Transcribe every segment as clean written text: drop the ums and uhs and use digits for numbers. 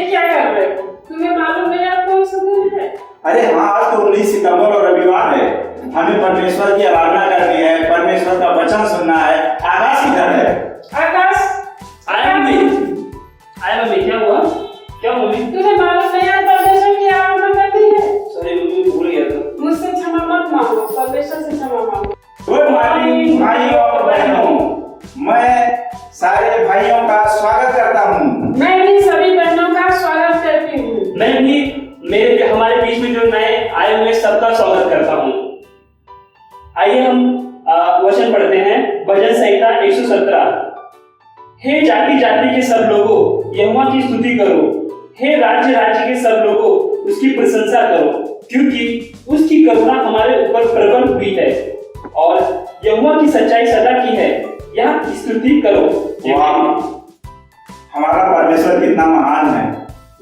ये क्या कर रहे हो? तुम्हें मालूम है आज कौन सा दिन है? अरे हाँ, आज तो 19 सितंबर और रविवार है। हमें परमेश्वर की आराधना करनी है, परमेश्वर का वचन सुनना है। आकाश किधर है? आकाश आया मम्मी, क्या हुआ? क्या मम्मी? तुम्हें मालूम है आज परमेश्वर की आराधना करनी है? सॉरी मम्मी, भूल गया था। मुझसे क्षमा मत मांगो, परमेश्वर से क्षमा मांगो। गुड मॉर्निंग भाइयों और बहनों, मैं सारे भाइयों का स्वागत करता हूँ। मैं भी सभी बहनों का स्वागत करती हूँ। मैं भी हमारे बीच में जो नए आए हुए सबका स्वागत करता हूँ। आइए हम वचन पढ़ते हैं। भजन संहिता 117। हे जाति जाति के सब लोगों, यहोवा की स्तुति करो। हे राज्य राज्य के सब लोगों, उसकी प्रशंसा करो, क्योंकि उसकी करुणा हमारे ऊपर प्रबल हुई है और यहोवा की सच्चाई सदा की है। यह स्तुति करो। वाह, हमारा परमेश्वर कितना महान है।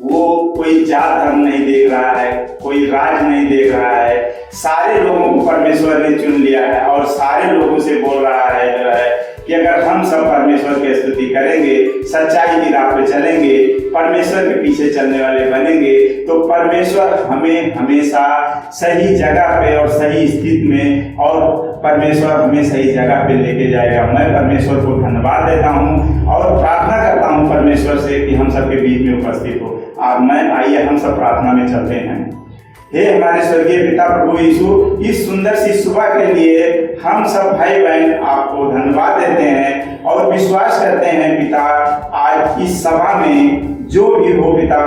वो कोई जात धर्म नहीं देख रहा है, कोई राज नहीं देख रहा है। सारे लोगों को परमेश्वर ने चुन लिया है और सारे लोगों से बोल रहा है जो है कि अगर हम सब परमेश्वर की स्तुति करेंगे, सच्चाई की राह पे चलेंगे, परमेश्वर के पीछे चलने वाले बनेंगे, तो परमेश्वर हमें हमेशा सही जगह पे और सही स्थिति में, और परमेश्वर हमें सही जगह पे लेके जाएगा। मैं परमेश्वर को धन्यवाद देता हूँ और प्रार्थना करता हूँ परमेश्वर से कि हम सबके बीच में उपस्थित हो। और आइए हम सब प्रार्थना में चलते हैं। हे हमारे स्वर्गीय पिता प्रभु यीशु, इस सुंदर सी सुबह के लिए हम सब भाई बहन आपको धन्यवाद देते हैं और विश्वास करते हैं पिता, आज इस सभा में जो भी हो पिता,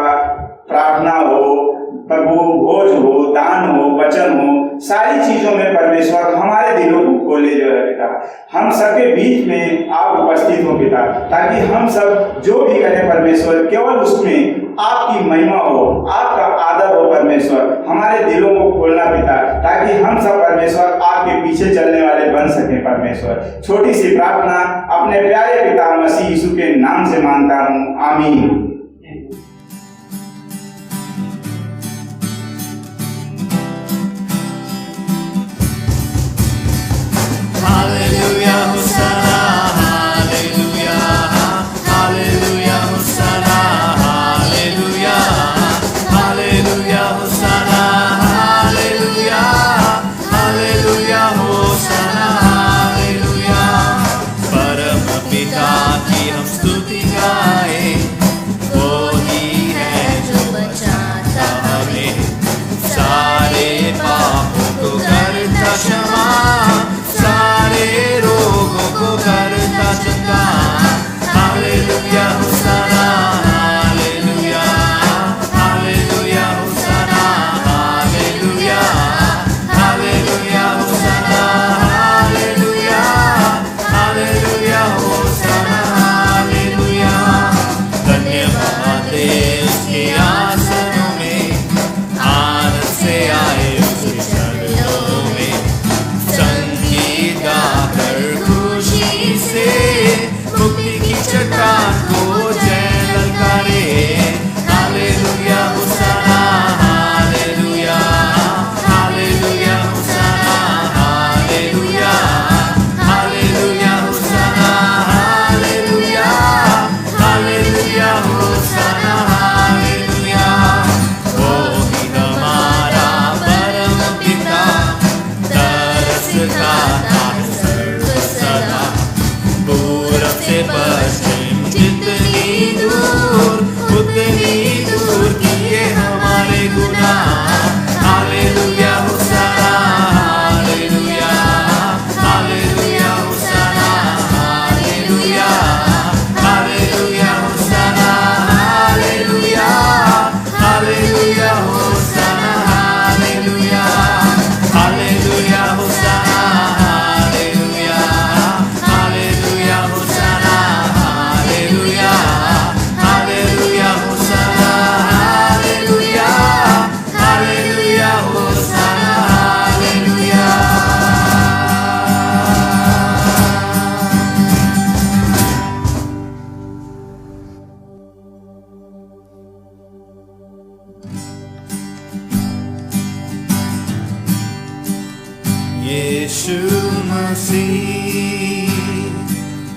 प्रार्थना हो प्रभु, भोज हो, दान हो, वचन हो, सारी चीजों में परमेश्वर हमारे दिलों को खोले जो है पिता। हम सबके बीच में आप उपस्थित हो पिता, ताकि हम सब जो भी करें परमेश्वर, केवल उसमें आपकी महिमा हो, आपका आदर हो परमेश्वर। हमारे दिलों को खोलना पिता, ताकि हम सब परमेश्वर आपके पीछे चलने वाले बन सके परमेश्वर। छोटी सी प्रार्थना अपने प्यारे पिता मसीह यीशु के नाम से मांगता हूँ, आमीन। यीशु मसीह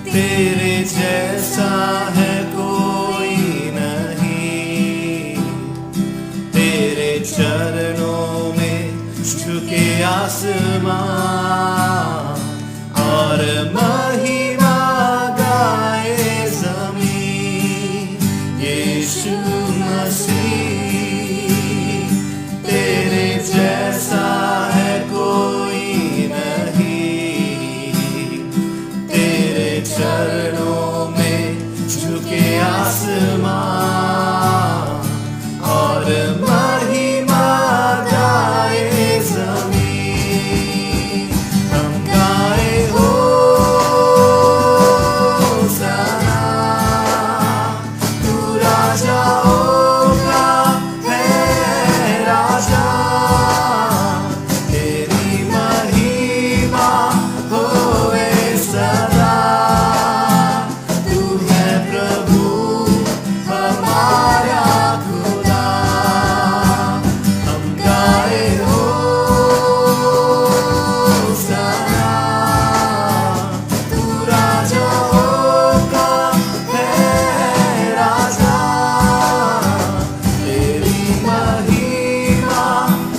तेरे जैसा है कोई नहीं, आसमां और महिमा गाए ज़मीं। यीशु मसीह तेरे जैसा है कोई नहीं, तेरे चरणों में झुके आसमां और महिमा गाए ज़मीं। हम गाए होसाना, तू राजाओं का है राजा, तेरी महिमा होए सदा। तू है प्रभु हमारा खुदा। हम गाए होसाना, तू राजाओं का है राजा, तेरी महिमा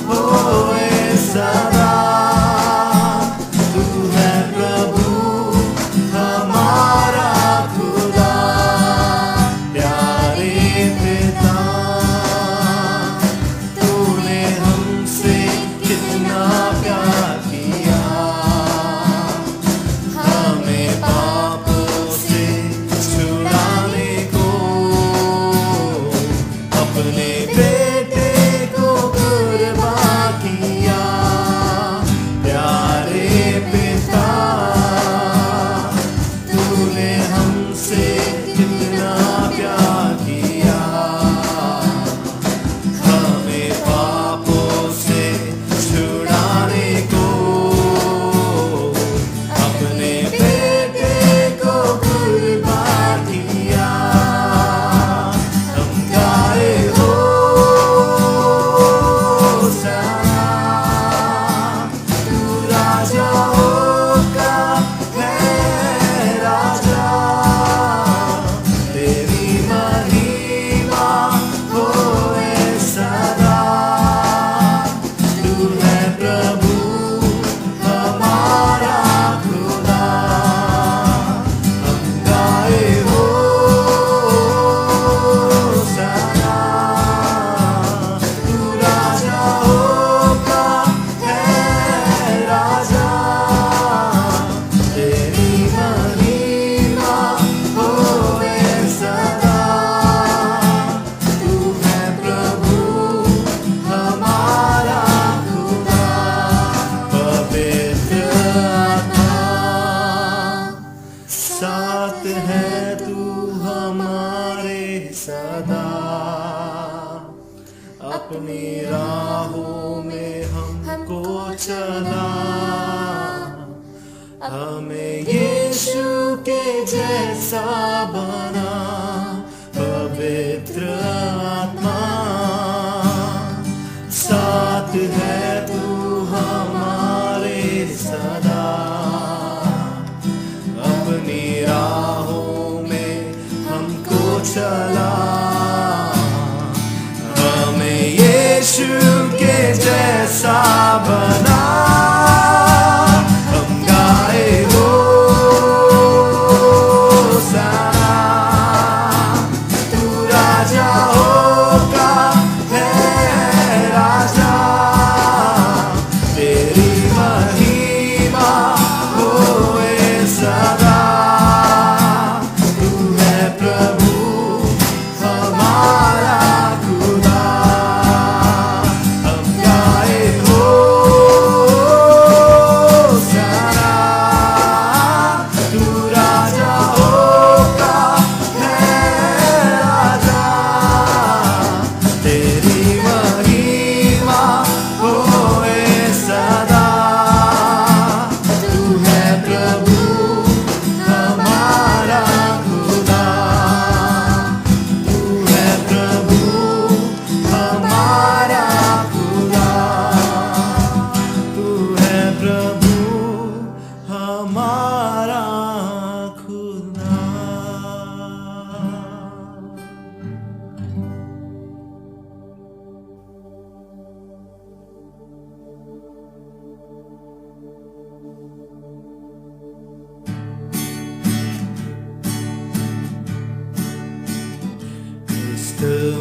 होए सदा। तू है प्रभु हमारा खुदा। प्यारे पिता, तूने हमसे कितना प्यार किया, हमें पापों से छुड़ाने को अपने बेटे को कुर्बान किया। प्यारे पिता, तूने हमसे कितना प्यार किया, हमें पापों से छुड़ाने को अपने बेटे को कुर्बान किया। हम गाए होसाना, तू राजाओं का है राजा, तेरी महिमा होए सदा। तू है प्रभु हमारा खुदा। हम गाए होसाना, तू राजाओं का है राजा, तेरी महिमा होए सदा। तू है प्रभु हमारा खुदा। पवित्र आत्मा साथ है तू हमारे सदा, अपनी राहों में हमको चला, हमें यीशु के जैसा बना। पवित्र आत्मा साथ है तू हमारे सदा, अपनी राहों में हमको चला, हमें यीशु के जैसा बना। हम गाए होसाना, तू राजाओं का है राजा, तेरी महिमा होए सदा। तू है प्रभु हमारा खुदा। हम गाए हो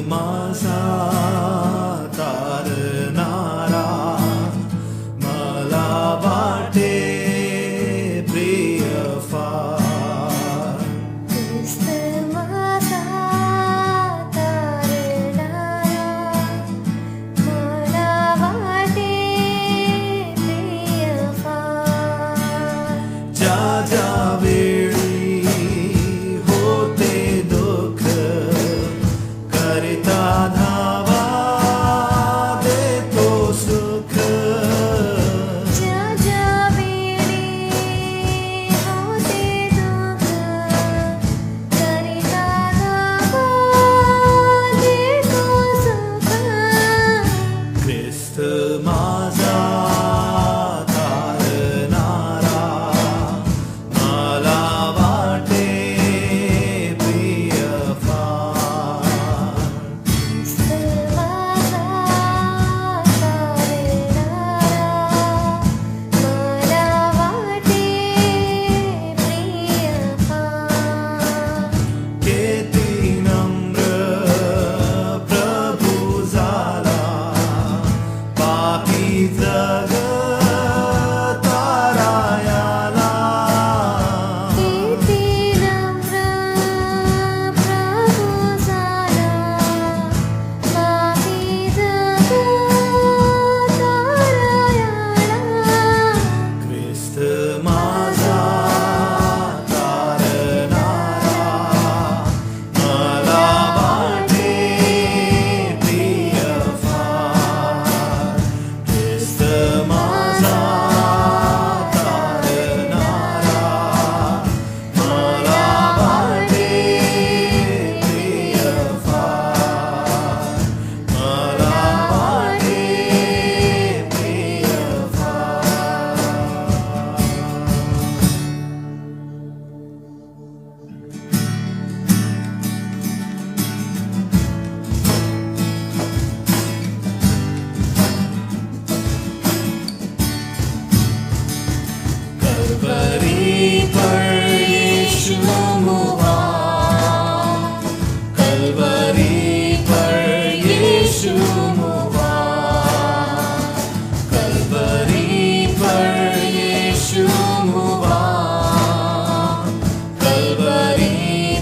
माझा तारणारा मला वाटे प्रिय फार. ख्रिस्त माझा तारणारा मला वाटे प्रिय फार. ज्या ज्या वेळी होते दुःख करिता धावा देतो सुख. ज्या ज्या वेळी होते दुःख करिता धावा देतो सुख. ख्रिस्त माझा तारणारा मला वाटे प्रिय फार. ख्रिस्त माझा तारणारा मला वाटे प्रिय फार. किती नम्र प्रभू झाला पापी जग तारायाला. किती नम्र प्रभू झाला पापी जग तारायाला. ख्रिस्त माझा तारणारा मला वाटे प्रिय फार. ख्रिस्त माझा तारणारा मला वाटे प्रिय फार. मला वाटे प्रिय फार. कल्वरी पर यीशु मुआ. कल्वरी पर यीशु मुआ. कल्वरी पर यीशु मुआ. कल्वरी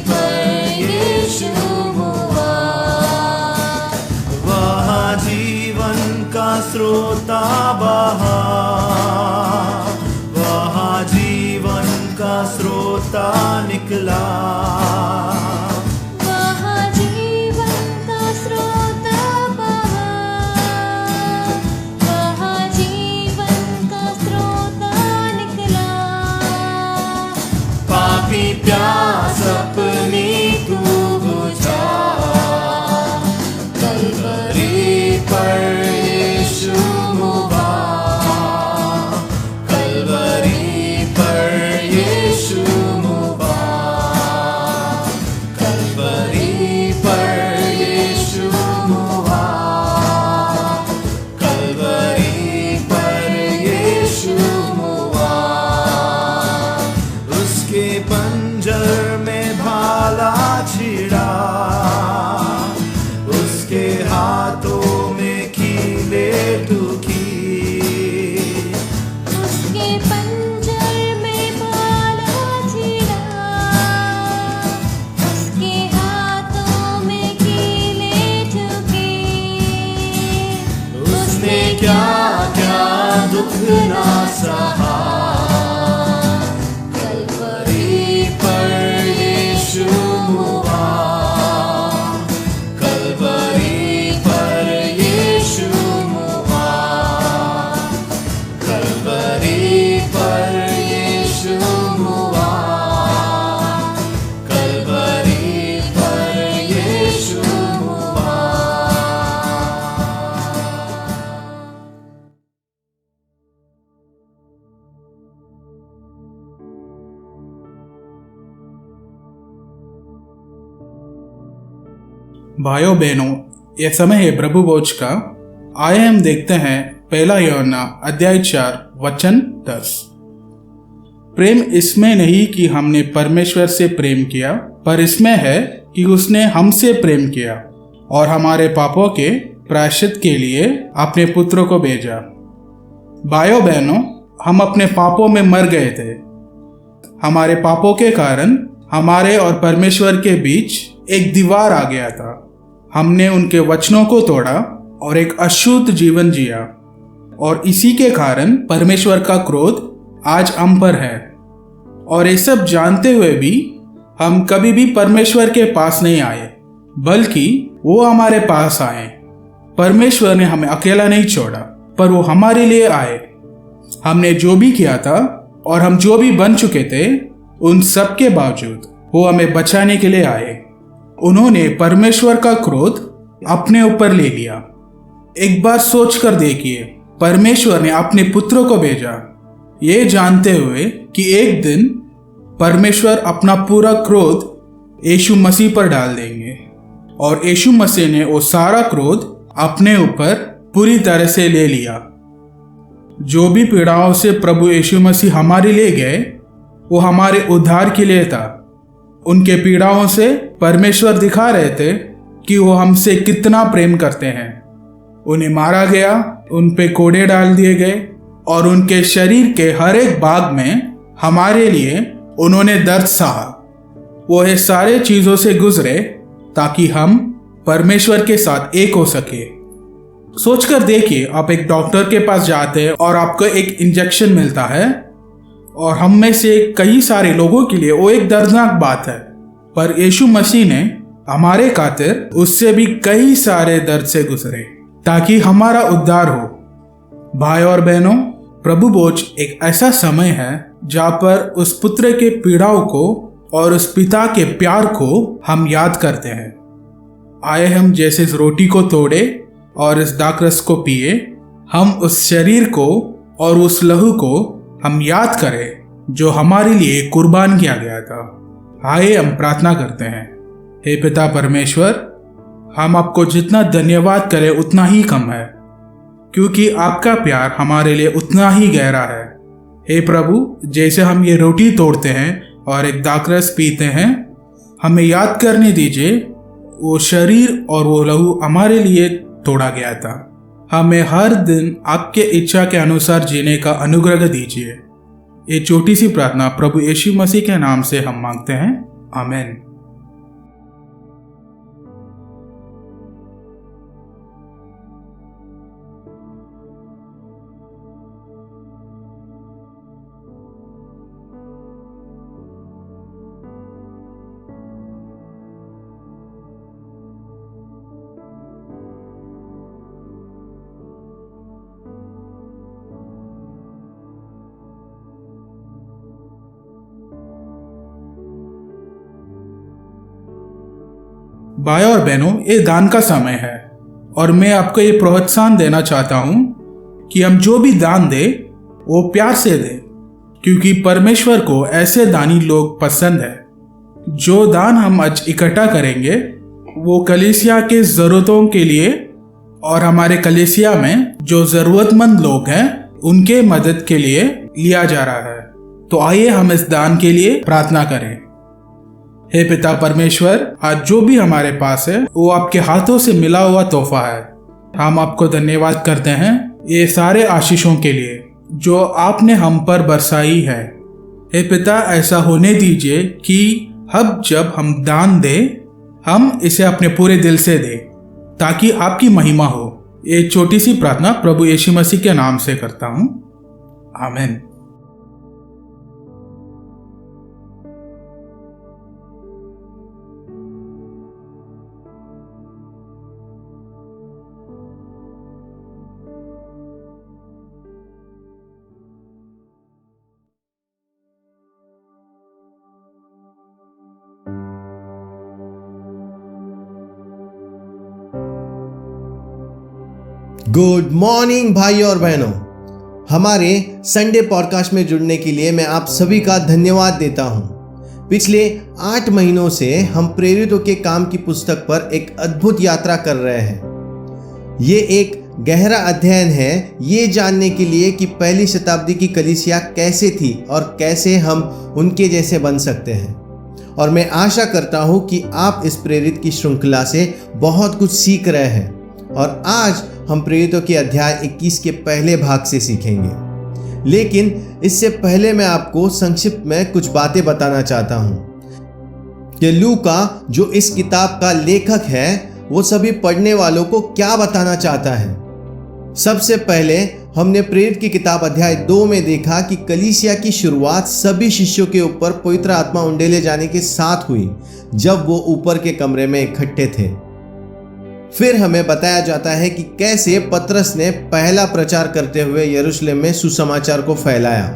पर यीशु मुआ. वहाँ जीवन का स्रोता बहा. वहाँ जीवन का स्रोता निकला. वहाँ जीवन का स्रोत बहा. वहाँ जीवन का स्रोत निकला. पापी प्यास अपनी तू बुझा. कल्वरी पर यीशु मुआ. कल्वरी पर यीशु मुआ. कल्वरी पर यीशु मुआ. कल्वरी पर यीशु मुआ. उसके पंजर में भाला छिड़ा. उसके हाथों में कीले दुखी. उसके पंजर में भाला छिड़ा. उसके हाथों में कीले ठुके. उसने क्या क्या दुख ना सहा. कल्वरी पर यीशु मुआ. कल्वरी पर यीशु मुआ. कल्वरी पर यीशु मुआ. कल्वरी पर यीशु मुआ. भाइयों बहनों, यह समय है प्रभु भोज का। आए हम देखते हैं पहला यूहन्ना अध्याय 4 वचन 10। प्रेम इसमें नहीं कि हमने परमेश्वर से प्रेम किया, पर इसमें है कि उसने हमसे प्रेम किया और हमारे पापों के प्रायश्चित के लिए अपने पुत्र को भेजा। भाइयों बहनों, हम अपने पापों में मर गए थे। हमारे पापों के कारण हमारे और परमेश्वर के बीच एक दीवार आ गया था। हमने उनके वचनों को तोड़ा और एक अशुद्ध जीवन जिया, और इसी के कारण परमेश्वर का क्रोध आज हम पर है। और ये सब जानते हुए भी हम कभी भी परमेश्वर के पास नहीं आए, बल्कि वो हमारे पास आए। परमेश्वर ने हमें अकेला नहीं छोड़ा, पर वो हमारे लिए आए। हमने जो भी किया था और हम जो भी बन चुके थे, उन सब के बावजूद वो हमें बचाने के लिए आए। उन्होंने परमेश्वर का क्रोध अपने ऊपर ले लिया। एक बार सोच कर देखिए, परमेश्वर ने अपने पुत्र को भेजा, ये जानते हुए कि एक दिन परमेश्वर अपना पूरा क्रोध यीशु मसीह पर डाल देंगे, और यीशु मसीह ने वो सारा क्रोध अपने ऊपर पूरी तरह से ले लिया। जो भी पीड़ाओं से प्रभु यीशु मसीह हमारे लिए गए, वो हमारे उद्धार के लिए था। उनके पीड़ाओं से परमेश्वर दिखा रहे थे कि वो हमसे कितना प्रेम करते हैं। उन्हें मारा गया, उन पे कोड़े डाल दिए गए, और उनके शरीर के हर एक भाग में हमारे लिए उन्होंने दर्द सहा। वो ये सारे चीज़ों से गुजरे ताकि हम परमेश्वर के साथ एक हो सके। सोचकर देखिए, आप एक डॉक्टर के पास जाते हैं और आपको एक इंजेक्शन मिलता है, और हम में से कई सारे लोगों के लिए वो एक दर्दनाक बात है, पर यीशु मसीह ने हमारे खातिर उससे भी कई सारे दर्द से गुजरे ताकि हमारा उद्धार हो। भाई और बहनों, प्रभु भोज एक ऐसा समय है जहाँ पर उस पुत्र के पीड़ाओं को और उस पिता के प्यार को हम याद करते हैं। आए हम जैसे इस रोटी को तोड़े और इस दाखरस को पिए, हम उस शरीर को और उस लहू को हम याद करें जो हमारे लिए कुर्बान किया गया था। आइए हम प्रार्थना करते हैं। हे पिता परमेश्वर, हम आपको जितना धन्यवाद करें उतना ही कम है, क्योंकि आपका प्यार हमारे लिए उतना ही गहरा है। हे प्रभु, जैसे हम ये रोटी तोड़ते हैं और एक दाखरस पीते हैं, हमें याद करने दीजिए वो शरीर और वो लहू हमारे लिए तोड़ा गया था। हमें हर दिन आपके इच्छा के अनुसार जीने का अनुग्रह दीजिए। ये छोटी सी प्रार्थना प्रभु यीशु मसीह के नाम से हम मांगते हैं, आमीन। भाई और बहनों, ये दान का समय है, और मैं आपको ये प्रोत्साहन देना चाहता हूँ कि हम जो भी दान दें वो प्यार से दें, क्योंकि परमेश्वर को ऐसे दानी लोग पसंद है। जो दान हम आज इकट्ठा करेंगे वो कलीसिया के ज़रूरतों के लिए और हमारे कलीसिया में जो ज़रूरतमंद लोग हैं उनके मदद के लिए लिया जा रहा है। तो आइए हम इस दान के लिए प्रार्थना करें। हे पिता परमेश्वर, आज जो भी हमारे पास है वो आपके हाथों से मिला हुआ तोहफा है। हम आपको धन्यवाद करते हैं ये सारे आशीषों के लिए जो आपने हम पर बरसाई है। हे पिता, ऐसा होने दीजिए कि अब जब हम दान दें, हम इसे अपने पूरे दिल से दें ताकि आपकी महिमा हो। ये छोटी सी प्रार्थना प्रभु यीशु मसीह के नाम से करता हूँ, आमीन। गुड मॉर्निंग भाई और बहनों, हमारे संडे पॉडकास्ट में जुड़ने के लिए मैं आप सभी का धन्यवाद देता हूं। पिछले 8 महीनों से हम प्रेरितों के काम की पुस्तक पर एक अद्भुत यात्रा कर रहे हैं। ये एक गहरा अध्ययन है ये जानने के लिए कि पहली शताब्दी की कलीसिया कैसे थी और कैसे हम उनके जैसे बन सकते हैं। और मैं आशा करता हूं कि आप इस प्रेरित की श्रृंखला से बहुत कुछ सीख रहे हैं। और आज हम प्रेरितों के अध्याय 21 के पहले भाग से सीखेंगे। लेकिन इससे पहले मैं आपको संक्षिप्त में कुछ बातें बताना चाहता हूं कि लूका जो इस किताब का लेखक है वो सभी पढ़ने वालों को क्या बताना चाहता है। सबसे पहले हमने प्रेरित की किताब अध्याय 2 में देखा कि कलीसिया की शुरुआत सभी शिष्यों के ऊपर पवित्र आत्मा उंडेले जाने के साथ हुई जब वो ऊपर के कमरे में इकट्ठे थे। फिर हमें बताया जाता है कि कैसे पतरस ने पहला प्रचार करते हुए यरूशलेम में सुसमाचार को फैलाया,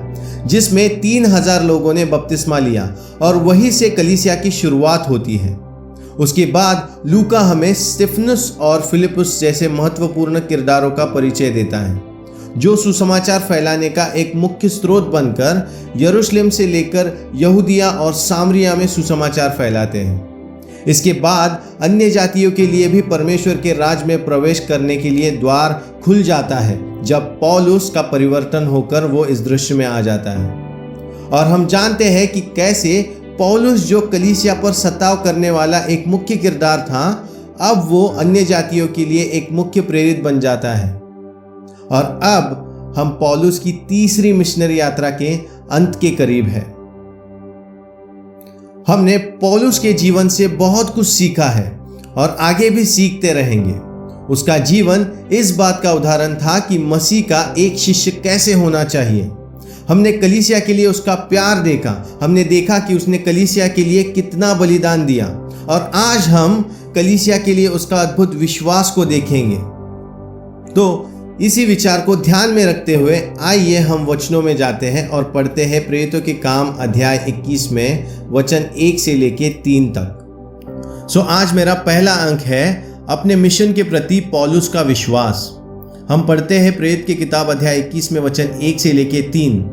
जिसमें 3000 लोगों ने बपतिस्मा लिया और वहीं से कलीसिया की शुरुआत होती है। उसके बाद लूका हमें स्तिफनुस और फिलिपुस जैसे महत्वपूर्ण किरदारों का परिचय देता है, जो सुसमाचार फैलाने का एक मुख्य स्रोत बनकर यरूशलेम से लेकर यहूदिया और सामरिया में सुसमाचार फैलाते हैं। इसके बाद अन्य जातियों के लिए भी परमेश्वर के राज में प्रवेश करने के लिए द्वार खुल जाता है जब पौलुस का परिवर्तन होकर वो इस दृश्य में आ जाता है। और हम जानते हैं कि कैसे पौलुस जो कलीसिया पर सताव करने वाला एक मुख्य किरदार था, अब वो अन्य जातियों के लिए एक मुख्य प्रेरित बन जाता है। और अब हम पौलुस की तीसरी मिशनरी यात्रा के अंत के करीब है। हमने पौलुस के जीवन से बहुत कुछ सीखा है और आगे भी सीखते रहेंगे। उसका जीवन इस बात का उदाहरण था कि मसीह का एक शिष्य कैसे होना चाहिए। हमने कलीसिया के लिए उसका प्यार देखा, हमने देखा कि उसने कलीसिया के लिए कितना बलिदान दिया, और आज हम कलीसिया के लिए उसका अद्भुत विश्वास को देखेंगे। तो इसी विचार को ध्यान में रखते हुए आइए हम वचनों में जाते हैं और पढ़ते हैं प्रेरितों के काम अध्याय 21 में वचन 1 से लेके 3 तक। आज मेरा पहला अंक है अपने मिशन के प्रति पौलुस का विश्वास। हम पढ़ते हैं प्रेरित की किताब अध्याय 21 में वचन 1 से लेके 3।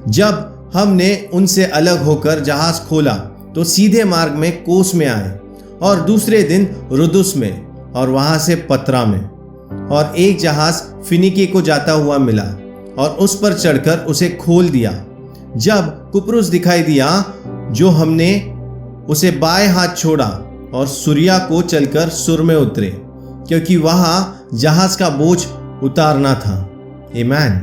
जब हमने उनसे अलग होकर जहाज खोला तो सीधे मार्ग में कोस में आए और दूसरे दिन रुदुस में और वहां से पत्रा में, और एक जहाज फिनिके को जाता हुआ मिला और उस पर चढ़कर उसे खोल दिया। जब कुप्रुस दिखाई दिया जो हमने उसे बाएं हाथ छोड़ा और सूरिया को चलकर सुर में उतरे, क्योंकि वहां जहाज का बोझ उतारना था। आमीन।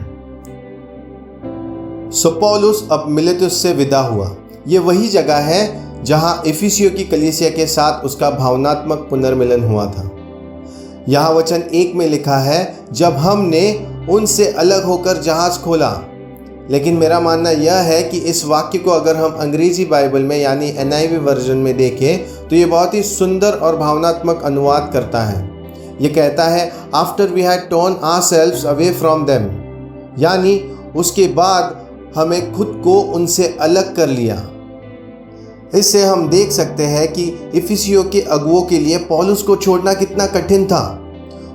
पौलुस अब मिलेतुस से विदा हुआ। ये वही जगह है जहां इफिसियों की कलीसिया के साथ उसका भावनात्मक पुनर्मिलन हुआ था। यहाँ वचन 1 में लिखा है, जब हमने उनसे अलग होकर जहाज खोला। लेकिन मेरा मानना यह है कि इस वाक्य को अगर हम अंग्रेजी बाइबल में यानी NIV वर्जन में देखें तो ये बहुत ही सुंदर और भावनात्मक अनुवाद करता है। ये कहता है, after we had turn ourselves away from them, यानी उसके बाद हमें खुद को उनसे अलग कर लिया। इससे हम देख सकते हैं कि इफिसियों के अगुओं के लिए पौलुस को छोड़ना कितना कठिन था।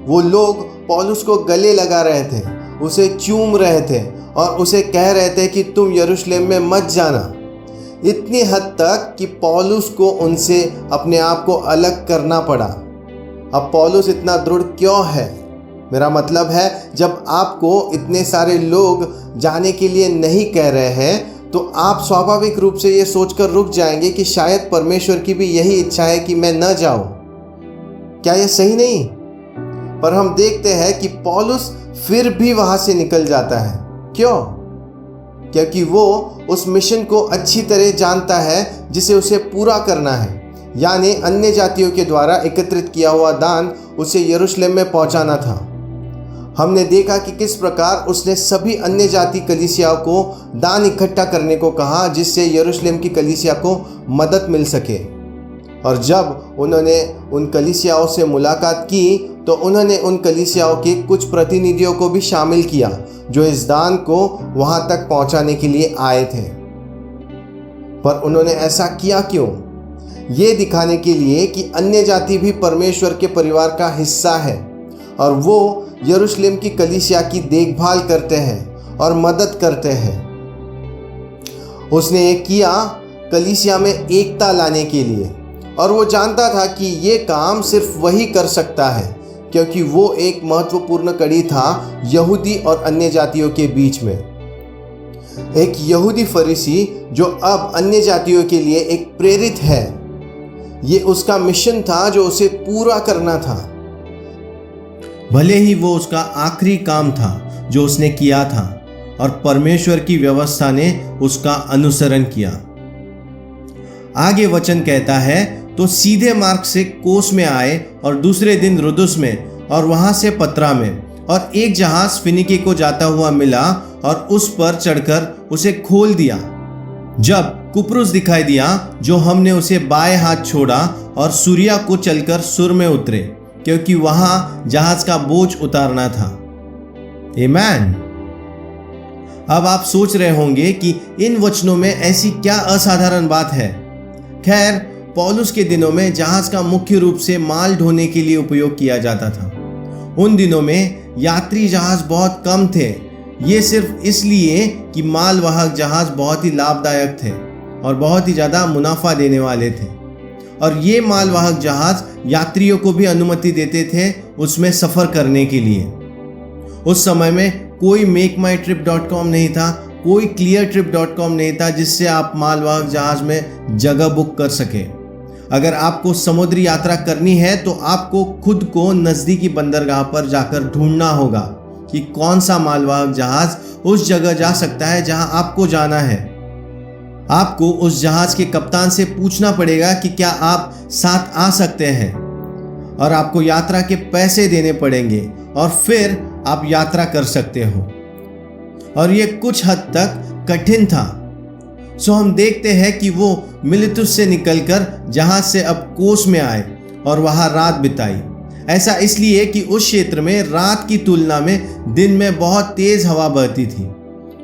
वो लोग पौलुस को गले लगा रहे थे, उसे चूम रहे थे और उसे कह रहे थे कि तुम यरूशलेम में मत जाना, इतनी हद तक कि पौलुस को उनसे अपने आप को अलग करना पड़ा। अब पौलुस इतना दृढ़ क्यों है? मेरा मतलब है, जब आपको इतने सारे लोग जाने के लिए नहीं कह रहे हैं तो आप स्वाभाविक रूप से ये सोचकर रुक जाएंगे कि शायद परमेश्वर की भी यही इच्छा है कि मैं न जाऊं। क्या यह सही नहीं? पर हम देखते हैं कि पौलुस फिर भी वहां से निकल जाता है। क्यों? क्योंकि वो उस मिशन को अच्छी तरह जानता है जिसे उसे पूरा करना है, यानी अन्य जातियों के द्वारा एकत्रित किया हुआ दान उसे यरूशलेम में पहुंचाना था। हमने देखा कि किस प्रकार उसने सभी अन्य जाति कलीसियाओं को दान इकट्ठा करने को कहा, जिससे यरूशलेम की कलीसिया को मदद मिल सके। और जब उन्होंने उन कलीसियाओं से मुलाकात की तो उन्होंने उन कलीसियाओं के कुछ प्रतिनिधियों को भी शामिल किया जो इस दान को वहां तक पहुंचाने के लिए आए थे। पर उन्होंने ऐसा किया क्यों? ये दिखाने के लिए कि अन्य जाति भी परमेश्वर के परिवार का हिस्सा है और वो यरूशलेम की कलीसिया की देखभाल करते हैं और मदद करते हैं। उसने ये किया कलीसिया में एकता लाने के लिए, और वो जानता था कि ये काम सिर्फ वही कर सकता है क्योंकि वो एक महत्वपूर्ण कड़ी था यहूदी और अन्य जातियों के बीच में। एक यहूदी फरीसी जो अब अन्य जातियों के लिए एक प्रेरित है। ये उसका मिशन था जो उसे पूरा करना था, भले ही वो उसका आखिरी काम था जो उसने किया था और परमेश्वर की व्यवस्था ने उसका अनुसरण किया। आगे वचन कहता है, तो सीधे मार्ग से कोस में आए और दूसरे दिन रुदुस में और वहां से पत्रा में, और एक जहाज फिनिके को जाता हुआ मिला और उस पर चढ़कर उसे खोल दिया। जब कुप्रुस दिखाई दिया जो हमने उसे बाएं हाथ छोड़ा और सूर्या को चलकर सुर में उतरे, क्योंकि वहां जहाज का बोझ उतारना था। आमीन। अब आप सोच रहे होंगे कि इन वचनों में ऐसी क्या असाधारण बात है। खैर, पौलुस के दिनों में जहाज का मुख्य रूप से माल ढोने के लिए उपयोग किया जाता था। उन दिनों में यात्री जहाज बहुत कम थे। ये सिर्फ इसलिए कि मालवाहक जहाज बहुत ही लाभदायक थे और बहुत ही ज़्यादा मुनाफा देने वाले थे, और ये मालवाहक जहाज यात्रियों को भी अनुमति देते थे उसमें सफ़र करने के लिए। उस समय में कोई मेकमाईट्रिप.com नहीं था, कोई cleartrip.com नहीं था जिससे आप मालवाहक जहाज में जगह बुक कर सके। अगर आपको समुद्री यात्रा करनी है तो आपको खुद को नज़दीकी बंदरगाह पर जाकर ढूंढना होगा कि कौन सा मालवाहक जहाज उस जगह जा सकता है जहां आपको जाना है। आपको उस जहाज के कप्तान से पूछना पड़ेगा कि क्या आप साथ आ सकते हैं, और आपको यात्रा के पैसे देने पड़ेंगे और फिर आप यात्रा कर सकते हो। और ये कुछ हद तक कठिन था। सो हम देखते हैं कि वो मिलेतुस से निकलकर जहाज से अब कोस में आए और वहां रात बिताई। ऐसा इसलिए कि उस क्षेत्र में रात की तुलना में दिन में बहुत तेज हवा बहती थी,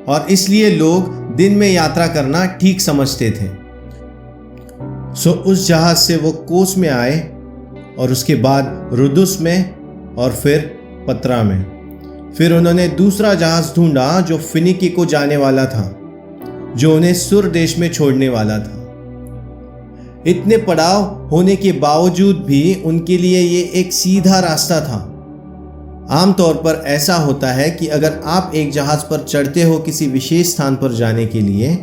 और इसलिए लोग दिन में यात्रा करना ठीक समझते थे। सो उस जहाज से वो कोस में आए और उसके बाद रुदुस में और फिर पत्रा में। फिर उन्होंने दूसरा जहाज ढूंढा जो फिनिकी को जाने वाला था, जो उन्हें सुर देश में छोड़ने वाला था। इतने पड़ाव होने के बावजूद भी उनके लिए ये एक सीधा रास्ता था। आमतौर पर ऐसा होता है कि अगर आप एक जहाज पर चढ़ते हो किसी विशेष स्थान पर जाने के लिए,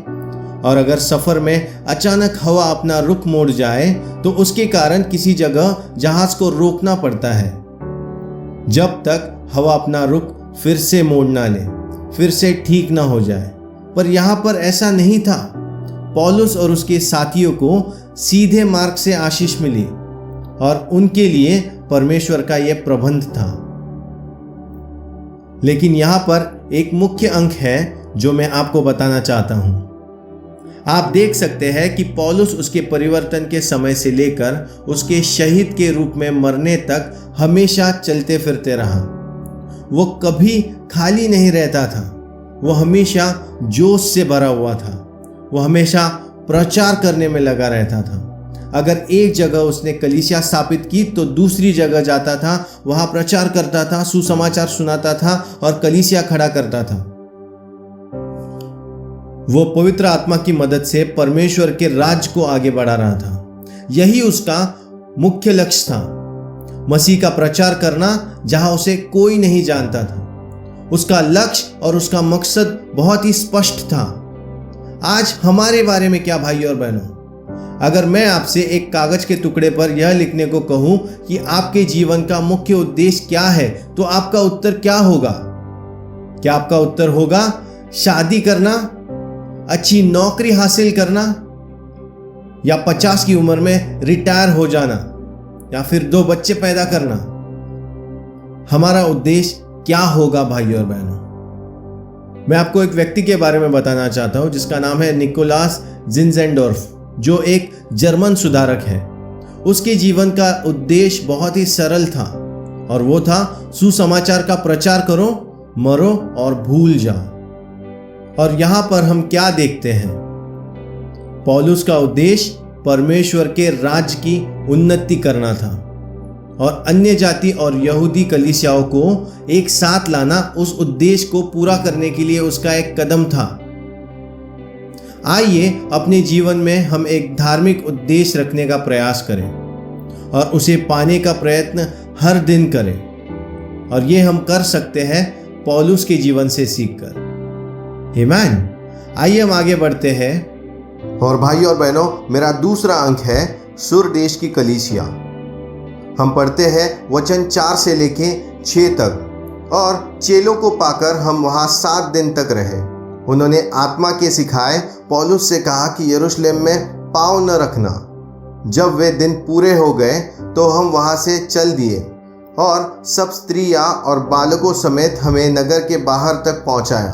और अगर सफर में अचानक हवा अपना रुख मोड़ जाए तो उसके कारण किसी जगह जहाज को रोकना पड़ता है जब तक हवा अपना रुख फिर से मोड़ ना ले, फिर से ठीक ना हो जाए। पर यहाँ पर ऐसा नहीं था। पौलुस और उसके साथियों को सीधे मार्ग से आशीष मिली और उनके लिए परमेश्वर का यह प्रबंध था। लेकिन यहाँ पर एक मुख्य अंक है जो मैं आपको बताना चाहता हूँ। आप देख सकते हैं कि पौलुस उसके परिवर्तन के समय से लेकर उसके शहीद के रूप में मरने तक हमेशा चलते फिरते रहा। वो कभी खाली नहीं रहता था। वो हमेशा जोश से भरा हुआ था। वो हमेशा प्रचार करने में लगा रहता था। अगर एक जगह उसने कलीसिया स्थापित की तो दूसरी जगह जाता था, वहां प्रचार करता था, सुसमाचार सुनाता था और कलीसिया खड़ा करता था। वो पवित्र आत्मा की मदद से परमेश्वर के राज्य को आगे बढ़ा रहा था। यही उसका मुख्य लक्ष्य था, मसीह का प्रचार करना जहां उसे कोई नहीं जानता था। उसका लक्ष्य और उसका मकसद बहुत ही स्पष्ट था। आज हमारे बारे में क्या भाई और बहनों, अगर मैं आपसे एक कागज के टुकड़े पर यह लिखने को कहूं कि आपके जीवन का मुख्य उद्देश्य क्या है, तो आपका उत्तर क्या होगा? क्या आपका उत्तर होगा शादी करना, अच्छी नौकरी हासिल करना, या 50 की उम्र में रिटायर हो जाना, या फिर 2 बच्चे पैदा करना? हमारा उद्देश्य क्या होगा भाई और बहनों? मैं आपको एक व्यक्ति के बारे में बताना चाहता हूं जिसका नाम है निकोलास जिंजेंडोर्फ, जो एक जर्मन सुधारक है। उसके जीवन का उद्देश्य बहुत ही सरल था और वो था सुसमाचार का प्रचार करो, मरो और भूल जाओ। और यहां पर हम क्या देखते हैं? पौलुस का उद्देश्य परमेश्वर के राज्य की उन्नति करना था और अन्य जाति और यहूदी कलीसियाओं को एक साथ लाना उस उद्देश्य को पूरा करने के लिए उसका एक कदम था। आइए अपने जीवन में हम एक धार्मिक उद्देश्य रखने का प्रयास करें और उसे पाने का प्रयत्न हर दिन करें, और ये हम कर सकते हैं पौलुस के जीवन से सीखकर। आमीन। आइए हम आगे बढ़ते हैं और भाई और बहनों, मेरा दूसरा अंक है सुर देश की कलीसिया। हम पढ़ते हैं वचन 4 से लेके 6 तक। और चेलों को पाकर हम वहाँ 7 दिन तक रहे। उन्होंने आत्मा के सिखाए पौलुस से कहा कि यरूशलेम में पाँव न रखना। जब वे दिन पूरे हो गए तो हम वहाँ से चल दिए और सब स्त्रियाँ और बालकों समेत हमें नगर के बाहर तक पहुँचाया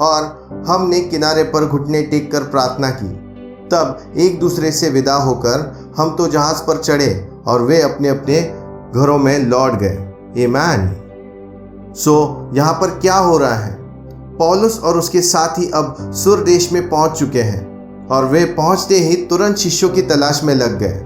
और हमने किनारे पर घुटने टेक कर प्रार्थना की। तब एक दूसरे से विदा होकर हम तो जहाज़ पर चढ़े और वे अपने अपने घरों में लौट गए। आमीन। सो यहाँ पर क्या हो रहा है? पौलुस और उसके साथी अब सुर देश में पहुंच चुके हैं और वे पहुंचते ही तुरंत शिष्यों की तलाश में लग गए।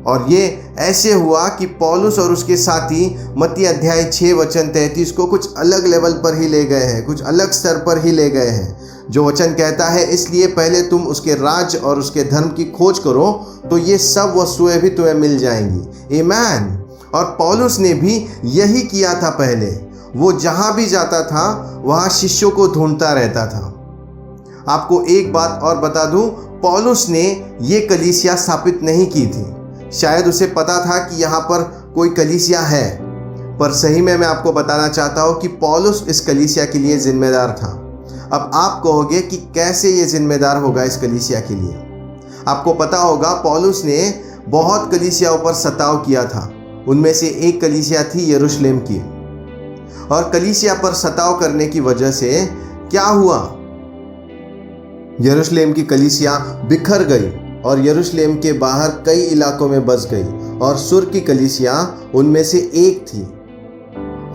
और ये ऐसे हुआ कि पौलुस और उसके साथी मत्ती अध्याय 6 वचन 33 को कुछ अलग लेवल पर ही ले गए हैं, कुछ अलग स्तर पर ही ले गए हैं। जो वचन कहता है, इसलिए पहले तुम उसके राज्य और उसके धर्म की खोज करो तो ये सब वस्तुएं भी तुम्हें मिल जाएंगी। आमीन। और पौलुस ने भी यही किया था। पहले वो जहाँ भी जाता था वहाँ शिष्यों को ढूंढता रहता था। आपको एक बात और बता दूं, पौलुस ने ये कलीसिया स्थापित नहीं की थी। शायद उसे पता था कि यहाँ पर कोई कलीसिया है, पर सही में मैं आपको बताना चाहता हूँ कि पौलुस इस कलीसिया के लिए जिम्मेदार था। अब आप कहोगे कि कैसे ये जिम्मेदार होगा इस कलीसिया के लिए? आपको पता होगा पौलुस ने बहुत कलीसियाओं पर सताव किया था। उनमें से एक कलीसिया थी यरूशलेम की। और कलीसिया पर सताव करने की वजह से क्या हुआ? यरूशलेम की कलीसिया बिखर गई और यरूशलेम के बाहर कई इलाकों में बस गई और सुर की कलीसिया उनमें से एक थी।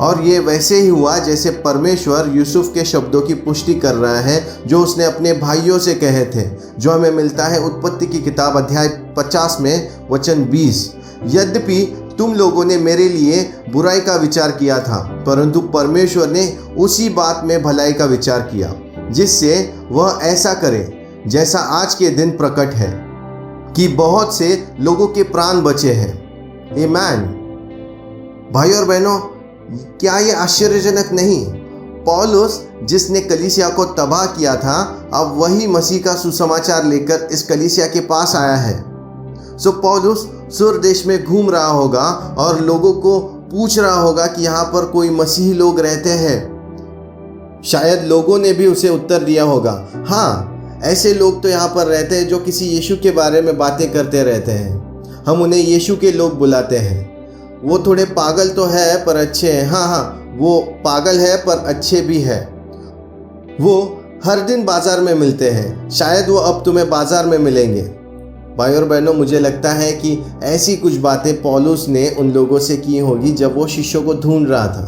और ये वैसे ही हुआ जैसे परमेश्वर यूसुफ के शब्दों की पुष्टि कर रहा है जो उसने अपने भाइयों से कहे थे, जो हमें मिलता है उत्पत्ति की किताब अध्याय 50 में वचन 20। यद्यपि तुम लोगों ने मेरे लिए बुराई का विचार किया था, परंतु परमेश्वर ने उसी बात में भलाई का विचार किया, जिससे वह ऐसा करे जैसा आज के दिन प्रकट है कि बहुत से लोगों के प्राण बचे हैं। आमीन। भाई और बहनों, क्या ये आश्चर्यजनक नहीं? पौलुस जिसने कलीसिया को तबाह किया था, अब वही मसीह का सुसमाचार लेकर इस कलीसिया के पास आया है। सो पौलुस सुर देश में घूम रहा होगा और लोगों को पूछ रहा होगा कि यहाँ पर कोई मसीही लोग रहते हैं। शायद लोगों ने भी उसे उत्तर दिया होगा, हाँ, ऐसे लोग तो यहाँ पर रहते हैं जो किसी यीशु के बारे में बातें करते रहते हैं। हम उन्हें यीशु के लोग बुलाते हैं। वो थोड़े पागल तो है पर अच्छे हैं। हाँ, वो पागल है पर अच्छे भी है। वो हर दिन बाजार में मिलते हैं। शायद वो अब तुम्हें बाजार में मिलेंगे। भाई और बहनों, मुझे लगता है कि ऐसी कुछ बातें पौलुस ने उन लोगों से की होगी जब वो शिष्यों को ढूंढ रहा था।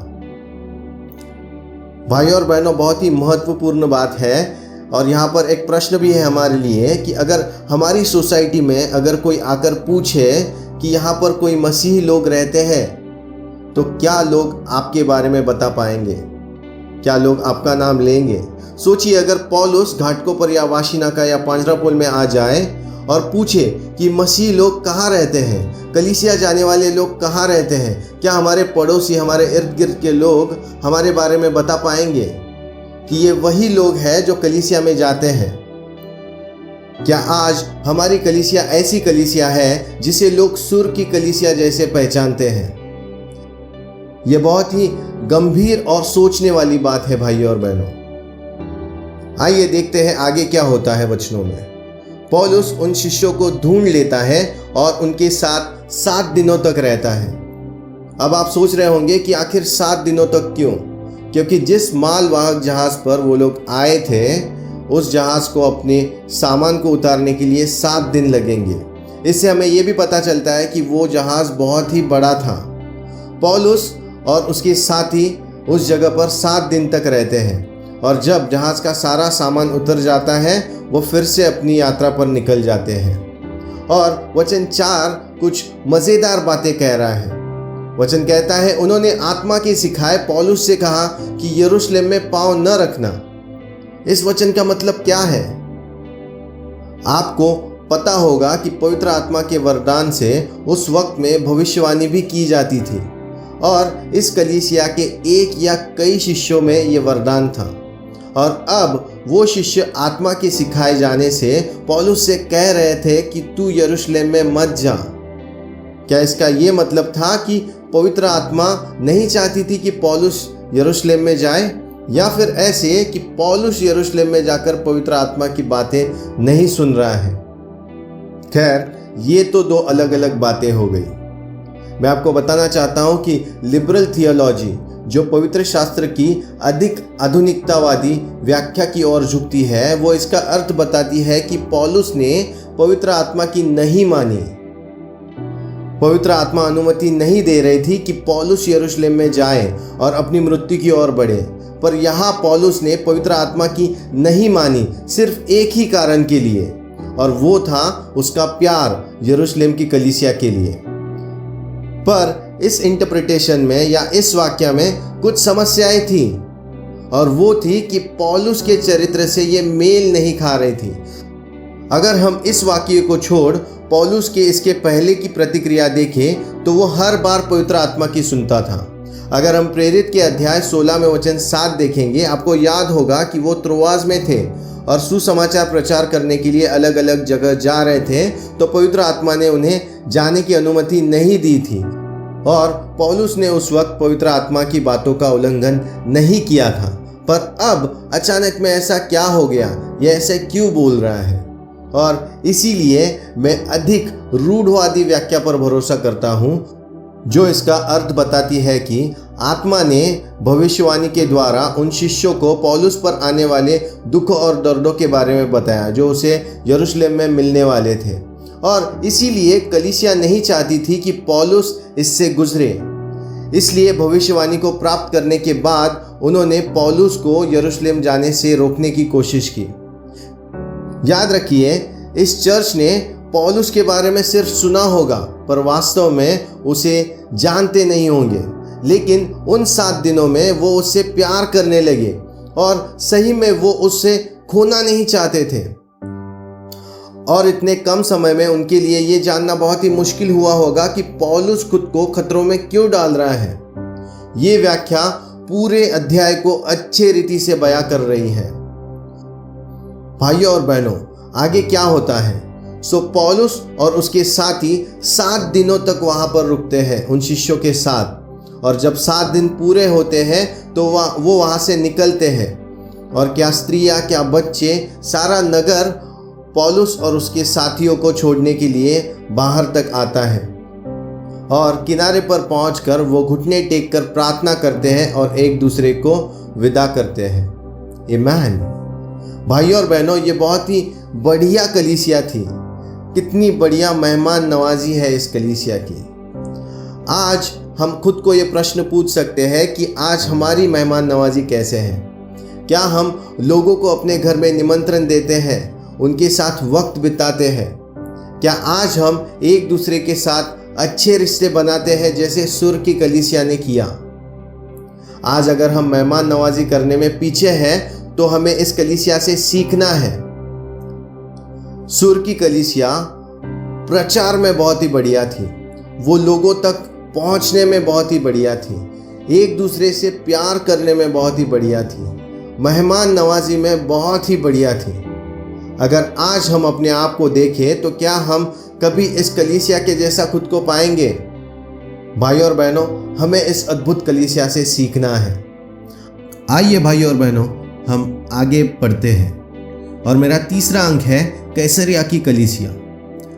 भाई और बहनों, बहुत ही महत्वपूर्ण बात है। और यहाँ पर एक प्रश्न भी है हमारे लिए कि अगर हमारी सोसाइटी में अगर कोई आकर पूछे कि यहाँ पर कोई मसीही लोग रहते हैं, तो क्या लोग आपके बारे में बता पाएंगे? क्या लोग आपका नाम लेंगे? सोचिए, अगर पौलुस घाटकों पर या वाशिनाका या पांजरापोल में आ जाए और पूछे कि मसीह लोग कहाँ रहते हैं, कलीसिया जाने वाले लोग कहाँ रहते हैं, क्या हमारे पड़ोसी, हमारे इर्द गिर्द के लोग हमारे बारे में बता पाएंगे कि ये वही लोग हैं जो कलीसिया में जाते हैं? क्या आज हमारी कलीसिया ऐसी कलीसिया है जिसे लोग सुर की कलीसिया जैसे पहचानते हैं? यह बहुत ही गंभीर और सोचने वाली बात है भाइयों और बहनों। आइए देखते हैं आगे क्या होता है वचनों में। पौलुस उन शिष्यों को ढूंढ लेता है और उनके साथ 7 दिनों तक रहता है। अब आप सोच रहे होंगे कि आखिर 7 दिनों तक क्यों? क्योंकि जिस मालवाहक जहाज पर वो लोग आए थे, उस जहाज को अपने सामान को उतारने के लिए 7 दिन लगेंगे। इससे हमें यह भी पता चलता है कि वो जहाज बहुत ही बड़ा था। पौलुस और उसके साथी उस जगह पर 7 दिन तक रहते हैं और जब जहाज का सारा सामान उतर जाता है, वो फिर से अपनी यात्रा पर निकल जाते हैं। और वचन 4 कुछ मज़ेदार बातें कह रहा है। वचन कहता है, उन्होंने आत्मा के सिखाए पौलुस से कहा कि यरूशलेम में पाँव न रखना। इस वचन का मतलब क्या है? आपको पता होगा कि पवित्र आत्मा के वरदान से उस वक्त में भविष्यवाणी भी की जाती थी और इस कलीसिया के एक या कई शिष्यों में ये वरदान था। और अब वो शिष्य आत्मा के सिखाए जाने से पौलुस से कह रहे थे कि तू यरूशलेम में मत जा। क्या इसका ये मतलब था कि पवित्र आत्मा नहीं चाहती थी कि पौलुस यरूशलेम में जाए, या फिर ऐसे कि पौलुस यरूशलेम में जाकर पवित्र आत्मा की बातें नहीं सुन रहा है? खैर, ये तो दो अलग अलग बातें हो गई। मैं आपको बताना चाहता हूं कि लिबरल थियोलॉजी, जो पवित्र शास्त्र की अधिक आधुनिकतावादी व्याख्या की ओर झुकती है, वो इसका अर्थ बताती है कि पौलुस ने पवित्र आत्मा की नहीं मानी। पवित्र आत्मा अनुमति नहीं दे रही थी कि पौलुस यरूशलेम में जाए और अपनी मृत्यु की ओर बढ़े, पर यहाँ पौलुस ने पवित्र आत्मा की नहीं मानी सिर्फ एक ही कारण के लिए, और वो था उसका प्यार यरूशलेम की कलीसिया के लिए। पर इस इंटरप्रिटेशन में या इस वाक्य में कुछ समस्याएं थी, और वो थी कि पौलुस के चरित्र से ये मेल नहीं खा रही थी। अगर हम इस वाक्य को छोड़ पौलुस के इसके पहले की प्रतिक्रिया देखें तो वो हर बार पवित्र आत्मा की सुनता था। अगर हम प्रेरित के अध्याय 16 में वचन 7 देखेंगे, आपको याद होगा कि वो त्रोआस में थे और सुसमाचार प्रचार करने के लिए अलग अलग जगह जा रहे थे, तो पवित्र आत्मा ने उन्हें जाने की अनुमति नहीं दी थी, और पौलुस ने उस वक्त पवित्र आत्मा की बातों का उल्लंघन नहीं किया था। पर अब अचानक में ऐसा क्या हो गया, ये ऐसे क्यों बोल रहा है? और इसीलिए मैं अधिक रूढ़वादी व्याख्या पर भरोसा करता हूँ, जो इसका अर्थ बताती है कि आत्मा ने भविष्यवाणी के द्वारा उन शिष्यों को पौलुस पर आने वाले दुख और दर्दों के बारे में बताया जो उसे यरूशलेम में मिलने वाले थे, और इसीलिए कलीसिया नहीं चाहती थी कि पौलुस इससे गुजरे। इसलिए भविष्यवाणी को प्राप्त करने के बाद उन्होंने पौलुस को यरूशलेम जाने से रोकने की कोशिश की। याद रखिए, इस चर्च ने पौलुस के बारे में सिर्फ सुना होगा, पर वास्तव में उसे जानते नहीं होंगे। लेकिन उन 7 दिनों में वो उससे प्यार करने लगे, और सही में वो उससे खोना नहीं चाहते थे। और इतने कम समय में उनके लिए ये जानना बहुत ही मुश्किल हुआ होगा कि पौलुस खुद को खतरों में क्यों डाल रहा है। ये व्याख्या पूरे अध्याय को अच्छे रीति से बयां कर रही है। भाइयों और बहनों, आगे क्या होता है? पौलुस और उसके साथी 7 दिनों तक वहां पर रुकते हैं उन शिष्यों के साथ, और जब 7 दिन पूरे होते हैं तो वो वहां से निकलते हैं। और क्या स्त्रियां, क्या बच्चे, सारा नगर पौलुस और उसके साथियों को छोड़ने के लिए बाहर तक आता है, और किनारे पर पहुंचकर वो घुटने टेक कर प्रार्थना करते हैं और एक दूसरे को विदा करते हैं। आमीन। भाइयों और बहनों, ये बहुत ही बढ़िया कलीसिया थी। कितनी बढ़िया मेहमान नवाजी है इस कलीसिया की। आज हम खुद को ये प्रश्न पूछ सकते हैं कि आज हमारी मेहमान नवाजी कैसे है? क्या हम लोगों को अपने घर में निमंत्रण देते हैं, उनके साथ वक्त बिताते हैं? क्या आज हम एक दूसरे के साथ अच्छे रिश्ते बनाते हैं जैसे सुर की कलीसिया ने किया? आज अगर हम मेहमान नवाजी करने में पीछे हैं तो हमें इस कलीसिया से सीखना है। सुर की कलीसिया प्रचार में बहुत ही बढ़िया थी, वो लोगों तक पहुंचने में बहुत ही बढ़िया थी, एक दूसरे से प्यार करने में बहुत ही बढ़िया थी, मेहमान नवाजी में बहुत ही बढ़िया थी। अगर आज हम अपने आप को देखें तो क्या हम कभी इस कलीसिया के जैसा खुद को पाएंगे? भाइयों और बहनों, हमें इस अद्भुत कलीसिया से सीखना है। आइए भाइयों और बहनों, हम आगे पढ़ते हैं, और मेरा तीसरा अंक है कैसरिया की कलीसिया।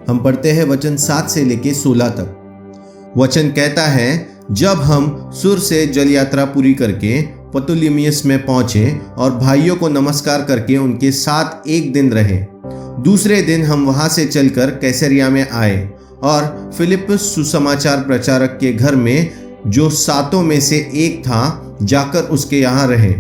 हम पढ़ते हैं वचन 7 से लेके 16 तक। वचन कहता है, जब हम सुर से जल यात्रा पूरी करके पतुलिमियस में पहुंचे और भाइयों को नमस्कार करके उनके साथ एक दिन रहे, दूसरे दिन हम वहां से चलकर कैसरिया में आए और फिलिप्पुस सुसमाचार प्रचारक के घर में, जो 7 में से एक था, जाकर उसके यहाँ रहे।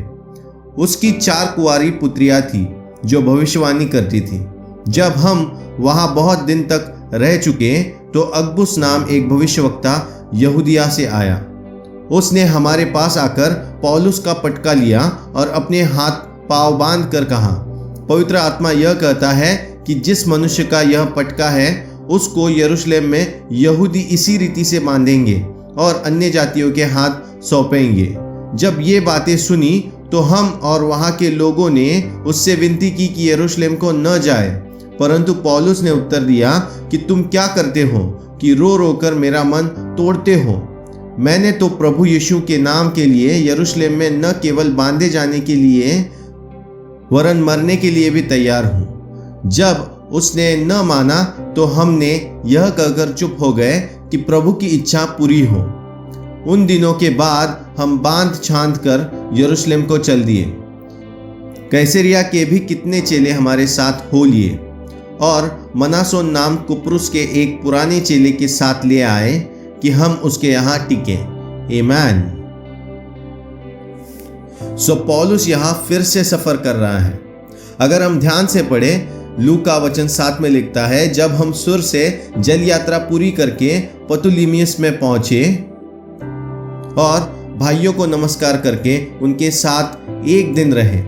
उसकी 4 कुंवारी पुत्रियां थी जो भविष्यवाणी करती थी। जब हम वहां बहुत दिन तक रह चुके तो अगबुस नाम एक भविष्यवक्ता यहूदिया से आया। उसने हमारे पास आकर पौलुस का पटका लिया और अपने हाथ पांव बांध कर कहा, पवित्र आत्मा यह कहता है कि जिस मनुष्य का यह पटका है उसको यरूशलेम में यहूदी इसी रीति से बांधेंगे और अन्य जातियों के हाथ सौंपेंगे। जब ये बातें सुनी तो हम और वहां के लोगों ने उससे विनती की कि यरूशलेम को न जाए। परंतु पौलुस ने उत्तर दिया कि तुम क्या करते हो कि रो रो कर मेरा मन तोड़ते हो। मैंने तो प्रभु यीशु के नाम के लिए यरूशलेम में न केवल बांधे जाने के लिए वरन मरने के लिए भी तैयार हूं। जब उसने न माना तो हमने यह कहकर चुप हो गए कि प्रभु की इच्छा पूरी हो। उन दिनों के बाद हम बांध छांद कर यरूशलेम को चल दिए। कैसरिया के भी कितने चेले हमारे साथ हो लिए और मनासोन नाम कुप्रुस के एक पुराने चेले के साथ ले आए कि हम उसके यहाँ टिके। आमीन। सो पौलुस यहाँ फिर से सफर कर रहा है। अगर हम ध्यान से पढ़े, लूका वचन 7 में लिखता है, जब हम सुर से जल यात्रा पूरी करके पतुलिमियस में पहुंचे और भाइयों को नमस्कार करके उनके साथ एक दिन रहे।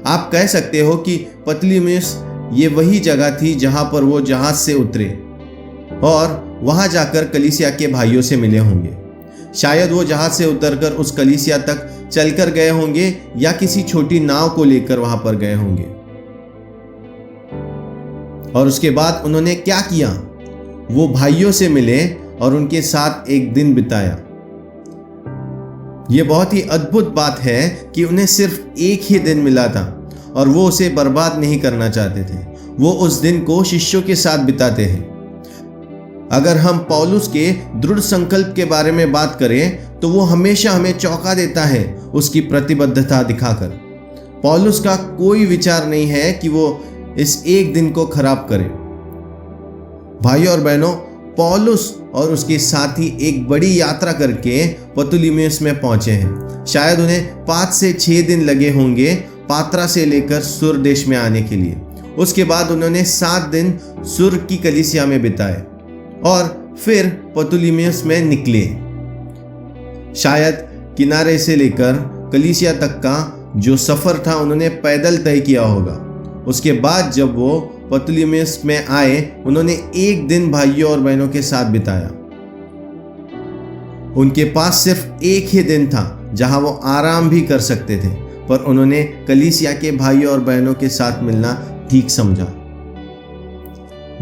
आप कह सकते हो कि पतुलिमियस ये वही जगह थी जहां पर वो जहाज से उतरे और वहां जाकर कलीसिया के भाइयों से मिले होंगे। शायद वो जहाज से उतरकर उस कलीसिया तक चलकर गए होंगे या किसी छोटी नाव को लेकर वहां पर गए होंगे। और उसके बाद उन्होंने क्या किया? वो भाइयों से मिले और उनके साथ एक दिन बिताया। यह बहुत ही अद्भुत बात है कि उन्हें सिर्फ एक ही दिन मिला था और वो उसे बर्बाद नहीं करना चाहते थे। वो उस दिन को शिष्यों के साथ बिताते हैं। अगर हम पौलुस के दृढ़ संकल्प के बारे में बात करें तो वो हमेशा हमें चौंका देता है उसकी प्रतिबद्धता दिखाकर। पौलुस का कोई विचार नहीं है कि वो इस एक दिन को खराब करे। भाइयों और बहनों, पौलुस और उसके साथी एक बड़ी यात्रा करके पतुलिमियस में पहुंचे हैं। शायद उन्हें 5 से 6 दिन लगे होंगे पात्रा से लेकर सुर देश में आने के लिए। उसके बाद उन्होंने 7 दिन सुर की कलीसिया में बिताए और फिर पतुलिमियस में निकले। शायद किनारे से लेकर कलीसिया तक का जो सफर था उन्होंने पैदल तय किया होगा। उसके बाद जब वो पतुलिमियस में आए, उन्होंने एक दिन भाइयों और बहनों के साथ बिताया। उनके पास सिर्फ एक ही दिन था जहां वो आराम भी कर सकते थे, पर उन्होंने कलीसिया के भाइयों और बहनों के साथ मिलना ठीक समझा।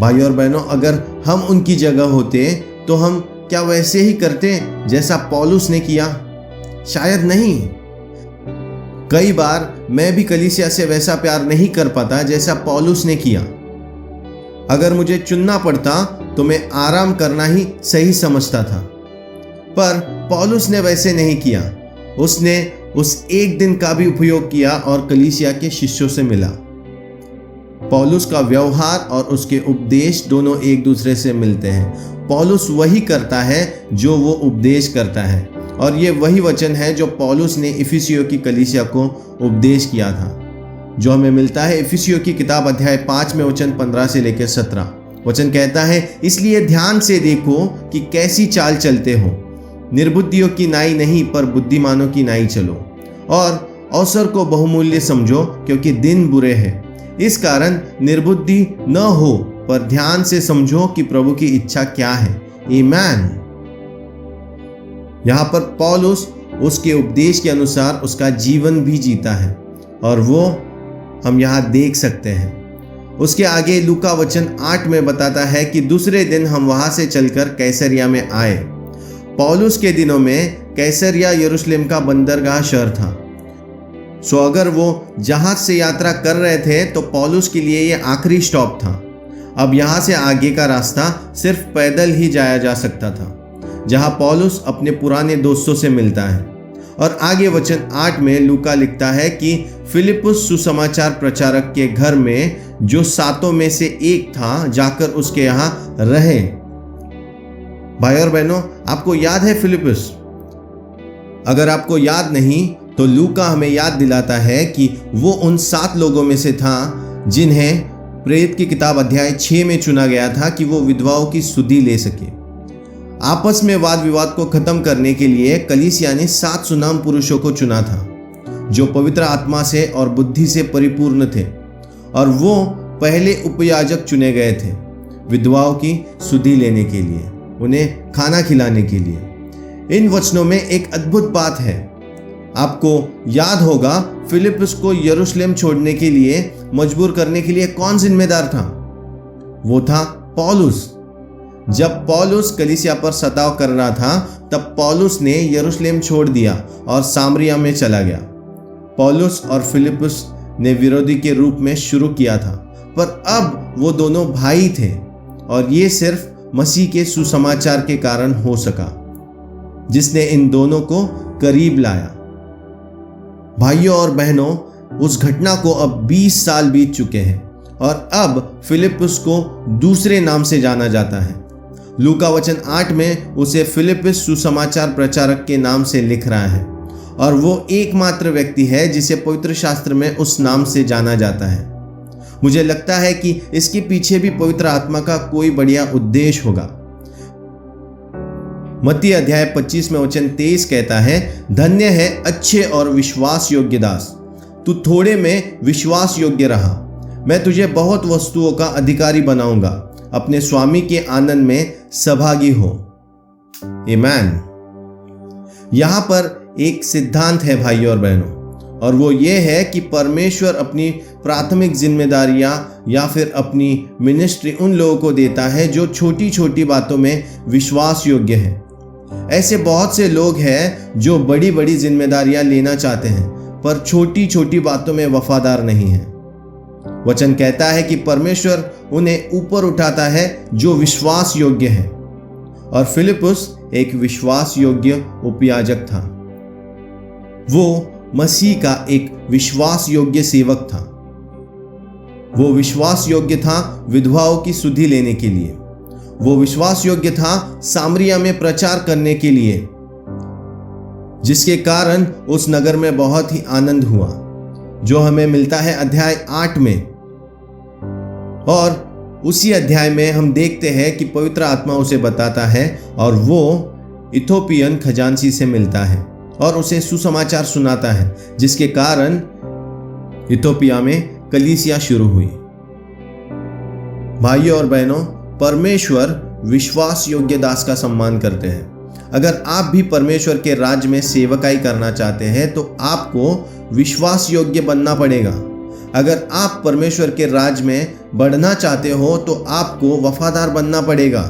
भाइयों और बहनों, अगर हम उनकी जगह होते तो हम क्या वैसे ही करते जैसा पौलुस ने किया? शायद नहीं। कई बार मैं भी कलीसिया से वैसा प्यार नहीं कर पाता जैसा पौलुस ने किया। अगर मुझे चुनना पड़ता तो मैं आराम करना ही सही समझता था, पर पौलुस ने वैसे नहीं किया। उसने उस एक दिन का भी उपयोग किया और कलीसिया के शिष्यों से मिला। पौलुस का व्यवहार और उसके उपदेश दोनों एक दूसरे से मिलते हैं। पौलुस वही करता है जो वो उपदेश करता है, और ये वही वचन है जो पौलुस ने इफिसियों की कलीसिया को उपदेश किया था, जो हमें मिलता है इफिसियों की किताब अध्याय 5 में वचन 15 से लेकर 17। वचन कहता है, इसलिए ध्यान से देखो कि कैसी चाल चलते हो, निर्बुद्धियों की नाई नहीं पर बुद्धिमानों की नाई चलो, और अवसर को बहुमूल्य समझो क्योंकि दिन बुरे हैं। इस कारण निर्बुद्धि न हो पर ध्यान से समझो कि प्रभु की इच्छा क्या है। आमीन। यहाँ पर पौलुस उसके उपदेश के अनुसार उसका जीवन भी जीता है, और वो हम यहाँ देख सकते हैं। उसके आगे लूका वचन 8 में बताता है कि दूसरे दिन हम वहां से चलकर कैसरिया में आए। पौलुस के दिनों में कैसरिया यरूशलेम का बंदरगाह शहर था। सो अगर वो जहाज से यात्रा कर रहे थे तो पौलुस के लिए ये आखिरी स्टॉप था। अब यहाँ से आगे का रास्ता सिर्फ पैदल ही जाया जा सकता था, जहाँ पौलुस अपने पुराने दोस्तों से मिलता है। और आगे वचन 8 में लूका लिखता है कि फिलिपुस सुसमाचार प्रचारक के घर में, जो 7 में से एक था, जाकर उसके यहाँ रहे। भाई और बहनों, आपको याद है फिलिपुस? अगर आपको याद नहीं तो लूका हमें याद दिलाता है कि वो उन 7 लोगों में से था जिन्हें प्रेरित की किताब अध्याय 6 में चुना गया था कि वो विधवाओं की सुधि ले सके। आपस में वाद विवाद को खत्म करने के लिए कलीसिया ने 7 सुनाम पुरुषों को चुना था, जो पवित्र आत्मा से और बुद्धि से परिपूर्ण थे, और वो पहले उपयाजक चुने गए थे विधवाओं की सुधि लेने के लिए, उन्हें खाना खिलाने के लिए। इन वचनों में एक अद्भुत बात है। आपको याद होगा फिलिप्पुस को यरूशलेम छोड़ने के लिए मजबूर करने के लिए कौन जिम्मेदार था? वो था पौलुस। जब पौलुस कलीसिया पर सताव कर रहा था तब पौलुस ने यरूशलेम छोड़ दिया और सामरिया में चला गया। पौलुस और फिलिप्पुस ने विरोधी के रूप में शुरू किया था, पर अब वो दोनों भाई थे और ये सिर्फ मसीह के सुसमाचार के कारण हो सका, जिसने इन दोनों को करीब लाया। भाइयों और बहनों, उस घटना को अब 20 साल बीत चुके हैं और अब फिलिप्पुस को दूसरे नाम से जाना जाता है। लूका वचन 8 में उसे फिलिप्पुस सुसमाचार प्रचारक के नाम से लिख रहा है और वो एकमात्र व्यक्ति है जिसे पवित्र शास्त्र में उस नाम से जाना जाता है। मुझे लगता है कि इसके पीछे भी पवित्र आत्मा का कोई बढ़िया उद्देश्य होगा। मत्ती अध्याय 25 में वचन 23 कहता है, धन्य है अच्छे और विश्वास योग्य दास, तू थोड़े में विश्वास योग्य रहा, मैं तुझे बहुत वस्तुओं का अधिकारी बनाऊंगा, अपने स्वामी के आनंद में सहभागी हो। आमीन। यहां पर एक सिद्धांत है भाइयों और बहनों, और वो ये है कि परमेश्वर अपनी प्राथमिक जिम्मेदारियां या फिर अपनी मिनिस्ट्री उन लोगों को देता है जो छोटी छोटी बातों में विश्वास योग्य हैं। ऐसे बहुत से लोग हैं जो बड़ी बड़ी जिम्मेदारियां लेना चाहते हैं पर छोटी छोटी बातों में वफादार नहीं हैं। वचन कहता है कि परमेश्वर उन्हें ऊपर उठाता है जो विश्वास योग्य है, और फिलिप्पुस एक विश्वास योग्य उपयाजक था। वो मसीह का एक विश्वास योग्य सेवक था। वो विश्वास योग्य था विधवाओं की सुधि लेने के लिए। वो विश्वास योग्य था सामरिया में प्रचार करने के लिए, जिसके कारण उस नगर में बहुत ही आनंद हुआ, जो हमें मिलता है अध्याय 8 में। और उसी अध्याय में हम देखते हैं कि पवित्र आत्मा उसे बताता है और वो इथोपियन खजांची से मिलता है और उसे सुसमाचार सुनाता है, जिसके कारण इथोपिया में कलीसिया शुरू हुई। भाइयों और बहनों, परमेश्वर विश्वास योग्य दास का सम्मान करते हैं। अगर आप भी परमेश्वर के राज्य में सेवकाई करना चाहते हैं तो आपको विश्वास योग्य बनना पड़ेगा। अगर आप परमेश्वर के राज्य में बढ़ना चाहते हो तो आपको वफादार बनना पड़ेगा।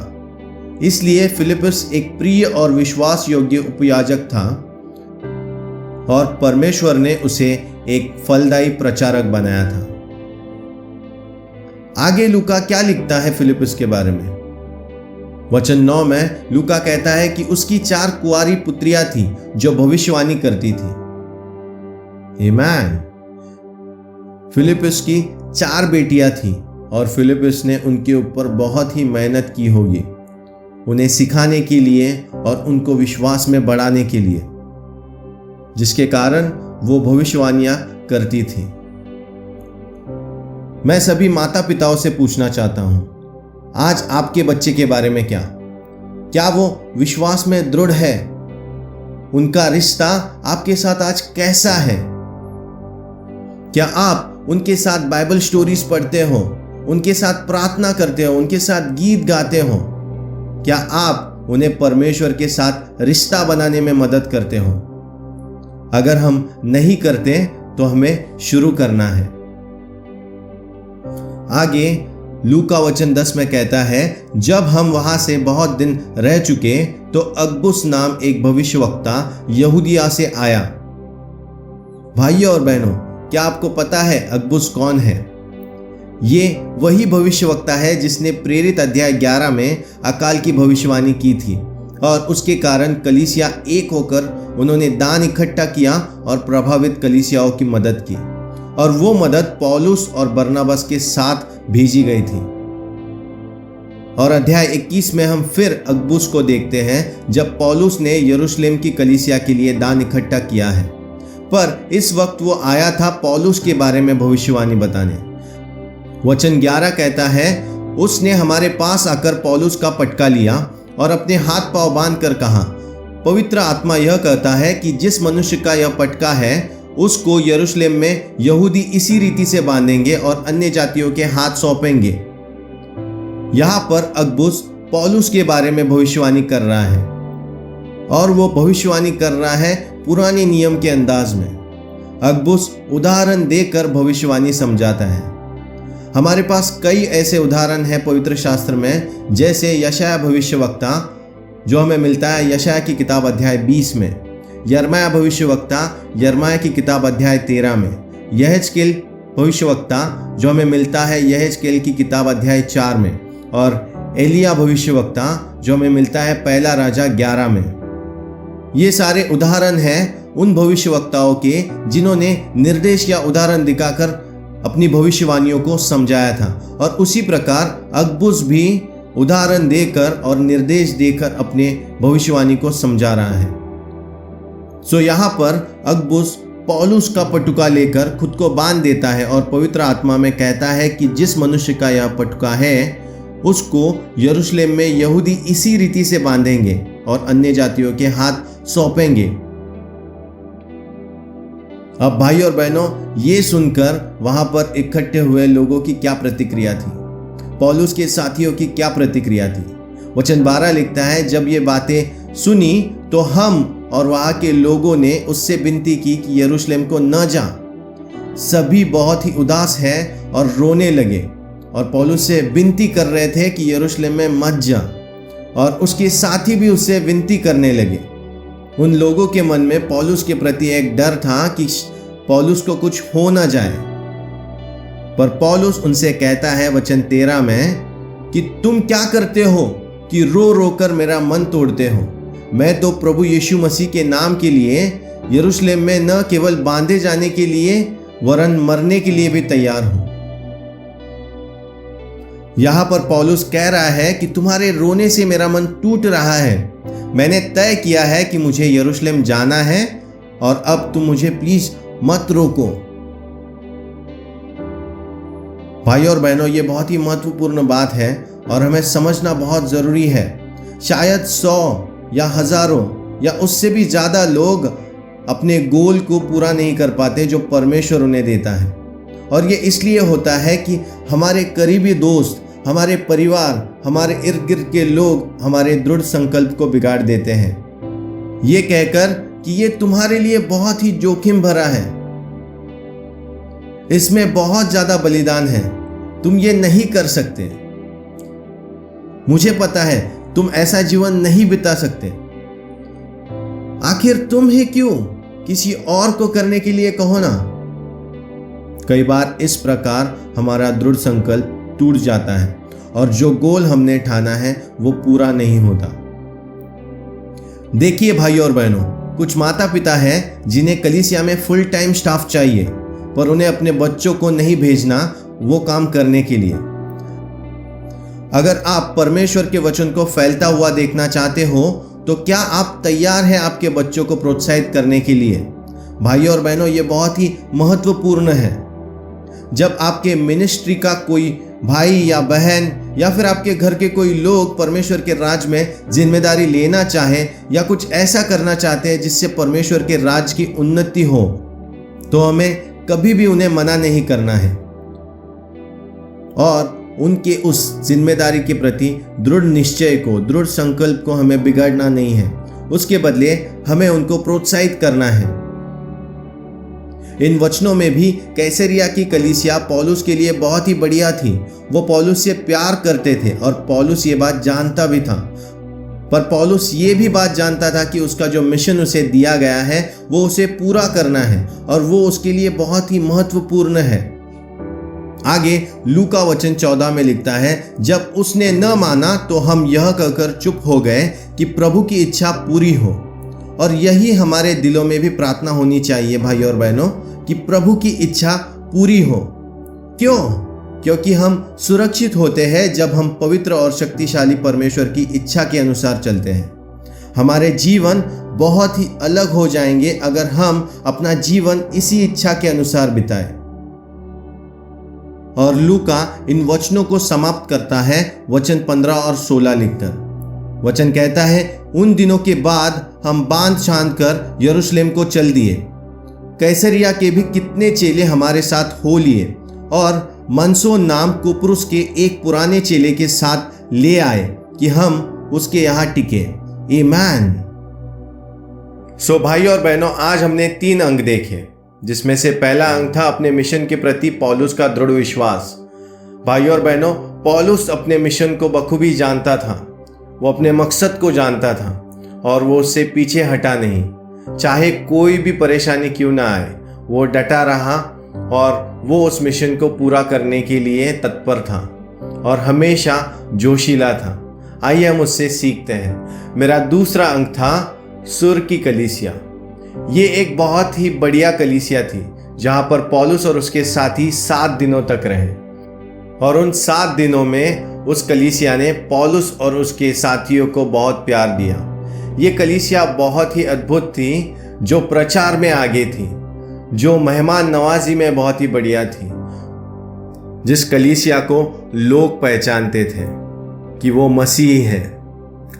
इसलिए फिलिप्पुस एक प्रिय और विश्वास योग्य उपयाजक था और परमेश्वर ने उसे एक फलदायी प्रचारक बनाया था। आगे लूका क्या लिखता है फिलिप्पुस के बारे में? वचन 9 में लूका कहता है कि उसकी 4 कुंवारी पुत्रियां थी जो भविष्यवाणी करती थी। आमीन। फिलिप्पुस की 4 बेटियां थी और फिलिप्पुस ने उनके ऊपर बहुत ही मेहनत की होगी, उन्हें सिखाने के लिए और उनको विश्वास में बढ़ाने के लिए, जिसके कारण वो भविष्यवाणियां करती थी। मैं सभी माता पिताओं से पूछना चाहता हूं, आज आपके बच्चे के बारे में क्या वो विश्वास में दृढ़ है? उनका रिश्ता आपके साथ आज कैसा है? क्या आप उनके साथ बाइबल स्टोरीज पढ़ते हो, उनके साथ प्रार्थना करते हो, उनके साथ गीत गाते हो? क्या आप उन्हें परमेश्वर के साथ रिश्ता बनाने में मदद करते हो? अगर हम नहीं करते तो हमें शुरू करना है। आगे लूका वचन 10 में कहता है, जब हम वहां से बहुत दिन रह चुके तो अगबुस नाम एक भविष्यवक्ता यहूदिया से आया। भाइयों और बहनों, क्या आपको पता है अगबुस कौन है? ये वही भविष्यवक्ता है जिसने प्रेरित अध्याय 11 में अकाल की भविष्यवाणी की थी और उसके कारण कलीसिया एक होकर उन्होंने दान इकट्ठा किया और प्रभावित कलीसियाओं की मदद की, और वो मदद पौलुस और बरनबास के साथ भेजी गई थी। और अध्याय 21 में हम फिर अगबुस को देखते हैं जब पौलुस ने यरूशलेम की कलीसिया के लिए दान इकट्ठा किया है, पर इस वक्त वो आया था पौलुस के बारे में भविष्यवाणी बताने। वचन 11 कहता है, उसने हमारे पास आकर पौलुस का पटका लिया और अपने हाथ पांव बांध कर कहा, पवित्र आत्मा यह कहता है कि जिस मनुष्य का यह पटका है उसको यरूशलेम में यहूदी इसी रीति से बांधेंगे और अन्य जातियों के हाथ सौंपेंगे। यहां पर अगबुस पौलुस के बारे में भविष्यवाणी कर रहा है और वो भविष्यवाणी कर रहा है पुराने नियम के अंदाज में। अगबुस उदाहरण देकर भविष्यवाणी समझाता है। हमारे पास कई ऐसे उदाहरण हैं पवित्र शास्त्र में, जैसे यशाया भविष्यवक्ता जो हमें मिलता है यशाया की किताब अध्याय 20 में, यिर्मयाह भविष्यवक्ता यिर्मयाह की किताब अध्याय 13 में, यहेजकेल भविष्यवक्ता जो हमें मिलता है यहेजकेल की किताब अध्याय 4 में, और एलिया भविष्यवक्ता जो हमें मिलता है पहला राजा 11 में। ये सारे उदाहरण हैं उन भविष्यवक्ताओं के जिन्होंने निर्देश या उदाहरण दिखाकर अपनी भविष्यवाणियों को समझाया था, और उसी प्रकार अगबुस भी उदाहरण देकर और निर्देश देकर अपने भविष्यवाणी को समझा रहा है। सो यहाँ पर अगबुस पौलुस का पटुका लेकर खुद को बांध देता है और पवित्र आत्मा में कहता है कि जिस मनुष्य का यह पटुका है उसको यरूशलेम में यहूदी इसी रीति से बांधेंगे और अन्य जातियों के हाथ सौंपेंगे। अब भाई और बहनों, ये सुनकर वहां पर इकट्ठे हुए लोगों की क्या प्रतिक्रिया थी, पौलुस के साथियों की क्या प्रतिक्रिया थी। वचन 12 लिखता है, जब ये बातें सुनी तो हम और वहां के लोगों ने उससे विनती की कि यरूशलेम को न जा। सभी बहुत ही उदास है और रोने लगे और पौलुस से विनती कर रहे थे कि यरूशलेम में मत जा, और उसके साथी भी उससे विनती करने लगे। उन लोगों के मन में पौलुस के प्रति एक डर था कि पौलुस को कुछ हो ना जाए, पर पौलुस उनसे कहता है वचन 13 में कि तुम क्या करते हो कि रो रो कर मेरा मन तोड़ते हो। मैं तो प्रभु यीशु मसीह के नाम के लिए यरूशलेम में न केवल बांधे जाने के लिए वरन मरने के लिए भी तैयार हूं। यहां पर पौलुस कह रहा है कि तुम्हारे रोने से मेरा मन टूट रहा है। मैंने तय किया है कि मुझे यरूशलेम जाना है और अब तुम मुझे प्लीज मत रोको। भाई और बहनों, ये बहुत ही महत्वपूर्ण बात है और हमें समझना बहुत जरूरी है। शायद 100 या हजारों या उससे भी ज्यादा लोग अपने गोल को पूरा नहीं कर पाते जो परमेश्वर उन्हें देता है, और ये इसलिए होता है कि हमारे करीबी दोस्त, हमारे परिवार, हमारे इर्द गिर्द के लोग हमारे दृढ़ संकल्प को बिगाड़ देते हैं, ये कहकर कि ये तुम्हारे लिए बहुत ही जोखिम भरा है, इसमें बहुत ज्यादा बलिदान है, तुम ये नहीं कर सकते। मुझे पता है तुम ऐसा जीवन नहीं बिता सकते। आखिर तुम ही क्यों किसी और को करने के लिए कहो ना। कई बार इस प्रकार हमारा दृढ़ संकल्प टूट जाता है और जो गोल हमने ठाना है वो पूरा नहीं होता। देखिए भाई और बहनों, कुछ माता पिता हैं जिन्हें कलीसिया में फुल टाइम स्टाफ चाहिए, पर उन्हें अपने बच्चों को नहीं भेजना वो काम करने के लिए। अगर आप परमेश्वर के वचन को फैलता हुआ देखना चाहते हो तो क्या आप तैयार हैं आपके बच्चों को प्रोत्साहित करने के लिए? भाई और बहनों, ये बहुत ही महत्वपूर्ण है। जब आपके मिनिस्ट्री का कोई भाई या बहन या फिर आपके घर के कोई लोग परमेश्वर के राज में जिम्मेदारी लेना चाहे या कुछ ऐसा करना चाहते हैं जिससे परमेश्वर के राज की उन्नति हो, तो हमें कभी भी उन्हें मना नहीं करना है और उनके उस जिम्मेदारी के प्रति दृढ़ निश्चय को, दृढ़ संकल्प को हमें बिगाड़ना नहीं है। उसके बदले हमें उनको प्रोत्साहित करना है। इन वचनों में भी कैसरिया की कलीसिया पौलुस के लिए बहुत ही बढ़िया थी। वो पौलुस से प्यार करते थे और पौलुस ये बात जानता भी था, पर पौलुस ये भी बात जानता था कि उसका जो मिशन उसे दिया गया है वो उसे पूरा करना है और वो उसके लिए बहुत ही महत्वपूर्ण है। आगे लूका वचन 14 में लिखता है, जब उसने न माना तो हम यह कहकर चुप हो गए कि प्रभु की इच्छा पूरी हो। और यही हमारे दिलों में भी प्रार्थना होनी चाहिए भाई और बहनों, कि प्रभु की इच्छा पूरी हो। क्यों? क्योंकि हम सुरक्षित होते हैं जब हम पवित्र और शक्तिशाली परमेश्वर की इच्छा के अनुसार चलते हैं। हमारे जीवन बहुत ही अलग हो जाएंगे अगर हम अपना जीवन इसी इच्छा के अनुसार बिताएं। और लूका इन वचनों को समाप्त करता है वचन 15 और 16 लिखकर। वचन कहता है, उन दिनों के बाद हम बांध छांद कर यरूशलेम को चल दिए। कैसरिया के भी कितने चेले हमारे साथ हो लिए और मनसोन नाम कुप्रुस के एक पुराने चेले के साथ ले आए कि हम उसके यहाँ टिके। आमीन। सो भाई और बहनों, आज हमने 3 अंक देखे, जिसमें से पहला अंक था अपने मिशन के प्रति पौलुस का दृढ़ विश्वास। भाई और बहनों, पौलुस अपने मिशन को बखूबी जानता था, वो अपने मकसद को जानता था और वो उससे पीछे हटा नहीं। चाहे कोई भी परेशानी क्यों ना आए, वो डटा रहा और वो उस मिशन को पूरा करने के लिए तत्पर था और हमेशा जोशीला था। आइए हम उससे सीखते हैं। मेरा दूसरा अंक था सुर की कलीसिया। ये एक बहुत ही बढ़िया कलीसिया थी, जहाँ पर पौलुस और उसके साथी 7 दिनों तक रहे और उन 7 दिनों में उस कलीसिया ने पौलुस और उसके साथियों को बहुत प्यार दिया। ये कलीसिया बहुत ही अद्भुत थी, जो प्रचार में आगे थी, जो मेहमान नवाजी में बहुत ही बढ़िया थी, जिस कलीसिया को लोग पहचानते थे कि वो मसीह है।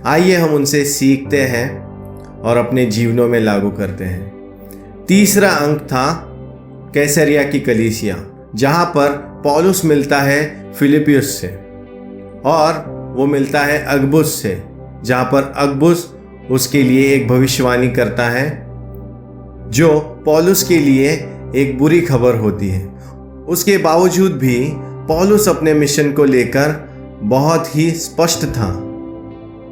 आइए हम उनसे सीखते हैं और अपने जीवनों में लागू करते हैं। तीसरा अंक था कैसरिया की कलीसिया, जहाँ पर पौलुस मिलता है फिलिपियुस से और वो मिलता है अगबुस से, जहाँ पर अगबुस उसके लिए एक भविष्यवाणी करता है जो पौलुस के लिए एक बुरी खबर होती है। उसके बावजूद भी पौलुस अपने मिशन को लेकर बहुत ही स्पष्ट था।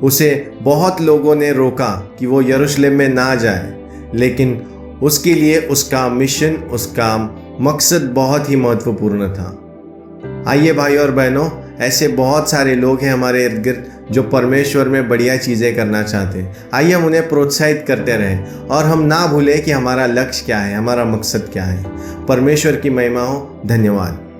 उसे बहुत लोगों ने रोका कि वो यरूशलेम में ना जाए, लेकिन उसके लिए उसका मिशन, उसका मकसद बहुत ही महत्वपूर्ण था। आइए भाई और बहनों, ऐसे बहुत सारे लोग हैं हमारे इर्द गिर्द जो परमेश्वर में बढ़िया चीज़ें करना चाहते हैं। आइए हम उन्हें प्रोत्साहित करते रहें और हम ना भूलें कि हमारा लक्ष्य क्या है, हमारा मकसद क्या है। परमेश्वर की महिमा हो। धन्यवाद।